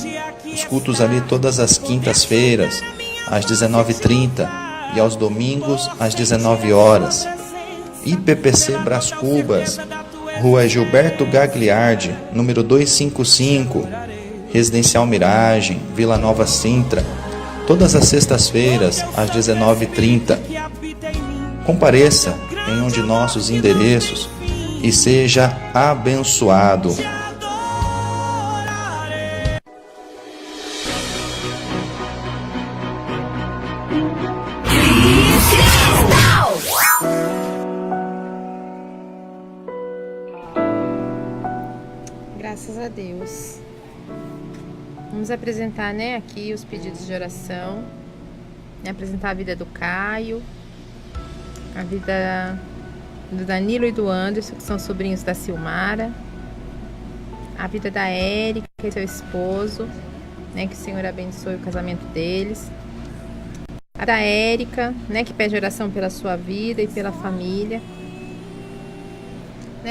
Os cultos ali todas as quintas-feiras às 19h30 e aos domingos às 19h. IPPC Brás Cubas, Rua Gilberto Gagliardi, número 255, Residencial Miragem, Vila Nova Sintra, todas as sextas-feiras às 19h30. Compareça em um de nossos endereços e seja abençoado. Graças a Deus. Vamos apresentar, aqui os pedidos de oração, apresentar a vida do Caio, a vida do Danilo e do Anderson, que são sobrinhos da Silmara, a vida da Érica e seu esposo, que o Senhor abençoe o casamento deles, a da Érica, que pede oração pela sua vida e pela família.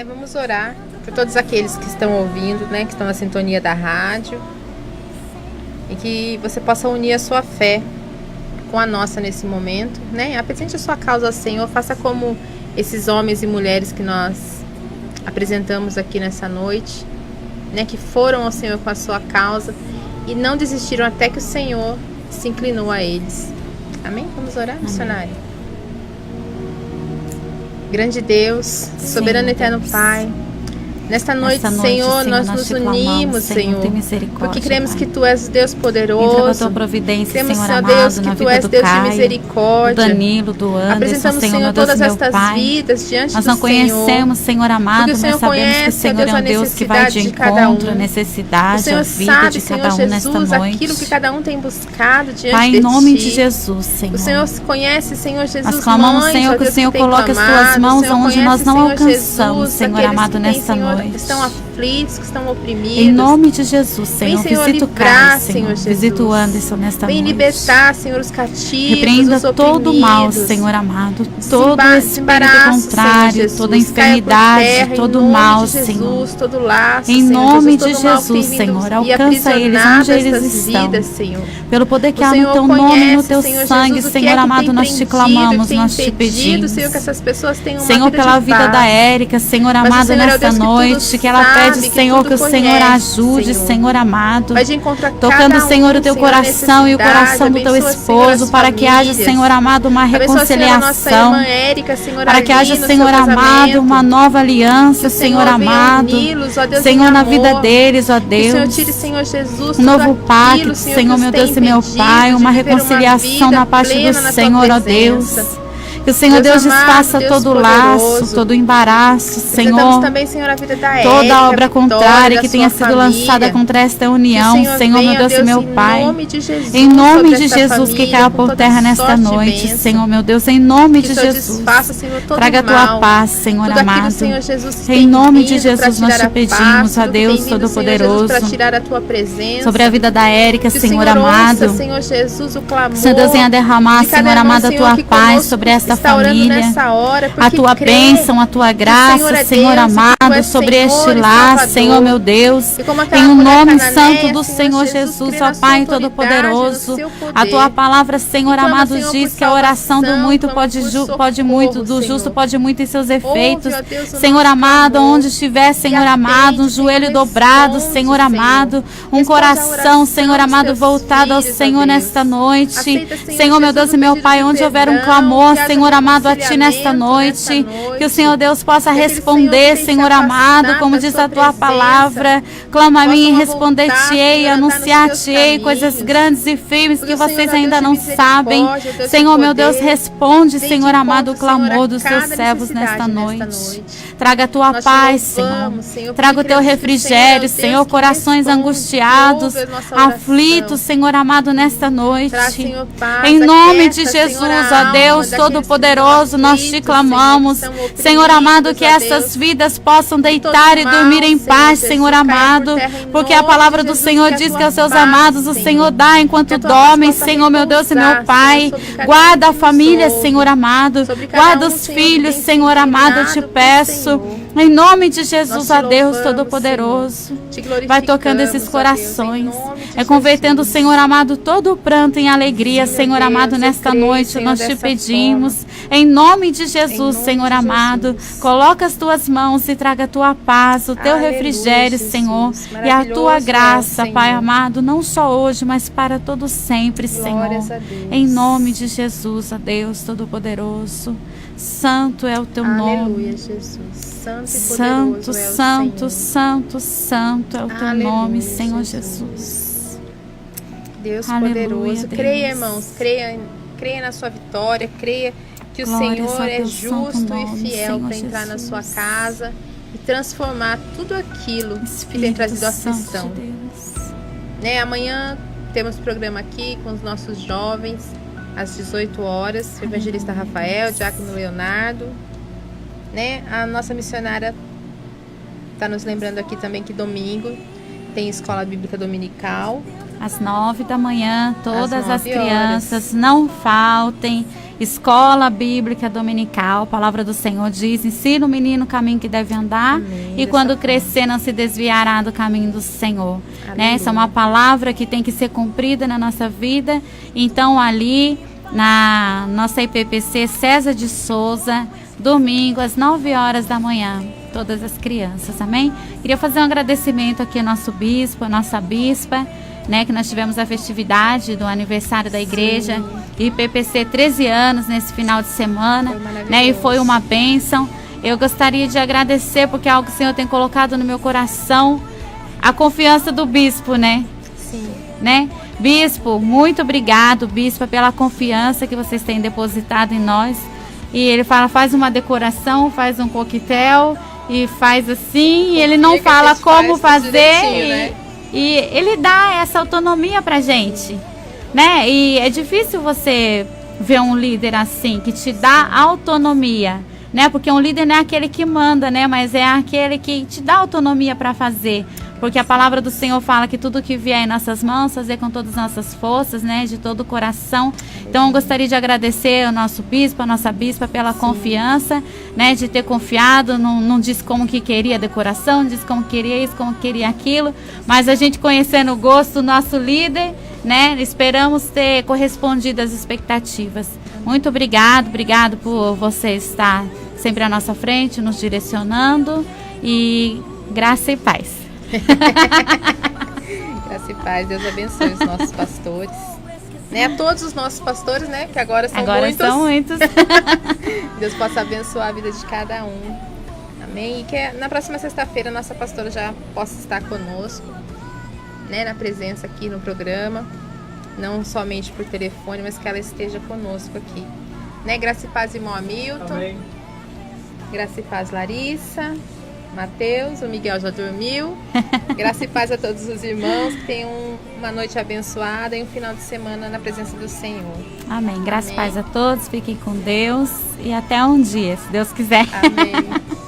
Vamos orar por todos aqueles que estão ouvindo, que estão na sintonia da rádio, e que você possa unir a sua fé com a nossa nesse momento, Apresente a sua causa ao Senhor, faça como esses homens e mulheres que nós apresentamos aqui nessa noite, que foram ao Senhor com a sua causa e não desistiram até que o Senhor se inclinou a eles. Amém? Vamos orar, missionário? Grande Deus, soberano e eterno Pai, nesta noite, Senhor, nós nos unimos, Senhor, porque cremos que Tu és Deus poderoso, cremos, Senhor Deus, que Tu és Deus de misericórdia, do Danilo, do Anderson, apresentamos, Senhor, todas estas vidas diante do Senhor. Nós não conhecemos, Senhor amado, mas sabemos que o Senhor é um Deus que vai de encontro à necessidade, à vida de cada um nesta noite. Aquilo que cada um tem buscado diante de Ti. Pai, em nome de Jesus, Senhor. O Senhor conhece, Senhor Jesus, nós clamamos, Senhor, que o Senhor coloque as Tuas mãos onde nós não alcançamos, Senhor amado, nesta noite. Que estão aflitos, que estão oprimidos. Em nome de Jesus, Senhor, visita o Caio, Senhor, visita o Anderson nesta noite. Vem libertar, Senhor, os cativos, repreenda os oprimidos. Todo o mal, Senhor amado, todo espírito contrário, toda enfermidade, todo o mal, Senhor. Todo laço, em nome de Jesus, Senhor, alcança eles onde eles estão. Pelo poder que há no Teu nome e no Teu sangue, Senhor amado, nós Te clamamos, nós Te pedimos. Senhor, pela vida da Érica, Senhor amado, nesta noite, que ela pede, Senhor, que o Senhor ajude, Senhor amado, tocando, Senhor, o teu coração e o coração do teu esposo, para que haja, Senhor amado, uma reconciliação, para que haja, Senhor amado, uma nova aliança, Senhor amado, Senhor, na vida deles, ó Deus, um novo pacto, Senhor, meu Deus e meu Pai, uma reconciliação na parte do Senhor, ó Deus. Que o Senhor Deus desfaça todo o laço, todo o embaraço, Senhor. Também, Senhor, a vida da Érica, toda obra contrária que tenha sido lançada contra esta união, Senhor, meu Deus e meu Pai. Em nome de Jesus, que caia por terra nesta noite, Senhor, meu Deus, em nome de Jesus. Traga a tua paz, Senhor amado. Em nome de Jesus, nós te pedimos, a Deus Todo-Poderoso, sobre a vida da Érica, Senhor amado. Senhor Deus, venha derramar, Senhor amado, a tua paz sobre esta esta está família. Orando nessa hora, a tua bênção, a tua graça, Senhor amado, sobre este lar, Senhor meu Deus, em o nome santo do Senhor Jesus, ó Pai Todo-Poderoso. A tua palavra, Senhor amado, diz que a oração do muito do justo pode muito em seus efeitos. Senhor amado, onde estiver, Senhor amado, um joelho dobrado, Senhor amado, um coração, Senhor amado, voltado ao Senhor nesta noite. Senhor meu Deus e meu Pai, onde houver um clamor, Senhor amado, a Ti nesta noite, que o Senhor Deus possa responder, Senhor amado, como diz a Tua palavra, clama a mim e responder-te-ei, anunciar-te-ei coisas grandes e firmes que vocês ainda não sabem. Senhor meu Deus, responde, Senhor amado, o clamor dos Teus servos nesta noite. Traga a Tua paz, Senhor. Traga o Teu refrigério, Senhor, corações angustiados, aflitos, Senhor amado, nesta noite. Em nome de Jesus, ó Deus Todo-Poderoso, nós Te clamamos, Senhor amado, que essas vidas possam deitar e dormir em paz, Senhor amado, porque a palavra do Senhor diz que aos seus amados o Senhor dá enquanto dormem, Senhor meu Deus e meu Pai. Guarda a família, Senhor amado, guarda os filhos, Senhor amado, eu Te peço, em nome de Jesus, ó Deus Todo-Poderoso. Vai tocando esses corações, convertendo, Senhor amado, todo o pranto em alegria, Senhor amado, nesta noite nós Te pedimos, em nome de Jesus, Senhor amado, coloca as Tuas mãos e traga a Tua paz, o Teu refrigério, Senhor, e a Tua graça, Pai amado, não só hoje, mas para todo sempre, Senhor, em nome de Jesus, ó Deus Todo-Poderoso. Santo é o Teu nome. Jesus. Santo, santo, santo, santo é o Teu nome, Senhor Jesus. Deus poderoso. Creia, irmãos, creia na sua vitória, creia que o Senhor é justo e fiel para entrar na sua casa e transformar tudo aquilo que tem trazido aflição. Né? Amanhã temos programa aqui com os nossos jovens às 18 horas, o evangelista Rafael, o diácono Leonardo, né? A nossa missionária está nos lembrando aqui também que domingo tem escola bíblica dominical. Às 9 da manhã, todas as crianças não faltem. Escola bíblica dominical, a palavra do Senhor diz: ensina o menino o caminho que deve andar. Amém. E quando crescer não se desviará do caminho do Senhor. Né? Essa é uma palavra que tem que ser cumprida na nossa vida. Então ali na nossa IPPC César de Souza, domingo às 9 horas da manhã, todas as crianças, amém? Queria fazer um agradecimento aqui ao nosso bispo, à nossa bispa, né, que nós tivemos a festividade do aniversário da igreja. Sim. IPPC 13 anos nesse final de semana, né, e foi uma bênção. Eu gostaria de agradecer porque é algo que o Senhor tem colocado no meu coração, a confiança do bispo, né? Sim. Né? Bispo, muito obrigado, bispa, pela confiança que vocês têm depositado em nós. E ele fala, faz uma decoração, faz um coquetel e faz assim, e ele não fala como fazer, e ele dá essa autonomia pra gente, né? E é difícil você ver um líder assim, que te dá autonomia, né? Porque um líder não é aquele que manda, né? Mas é aquele que te dá autonomia para fazer. Porque a palavra do Senhor fala que tudo que vier em nossas mãos, fazer com todas as nossas forças, né? De todo o coração. Então eu gostaria de agradecer ao nosso bispo, a nossa bispa, pela confiança, né? De ter confiado, não disse como que queria a decoração, não disse como queria isso, como queria aquilo. Mas a gente conhecendo o gosto do nosso líder, né? Esperamos ter correspondido às expectativas. Muito obrigado por você estar sempre à nossa frente, nos direcionando. E graça e paz. Graça e paz, Deus abençoe os nossos pastores, né? A todos os nossos pastores, né? Que agora são muitos. Deus possa abençoar a vida de cada um. Amém? E que na próxima sexta-feira a nossa pastora já possa estar conosco, né? Na presença aqui no programa, não somente por telefone, mas que ela esteja conosco aqui, né? Graça e paz, irmão Hamilton. Amém. Graça e paz, Larissa, Mateus, o Miguel já dormiu. Graça e paz a todos os irmãos, que tenham uma noite abençoada e um final de semana na presença do Senhor. Amém. Graça e paz a todos, fiquem com Deus e até um dia, se Deus quiser. Amém.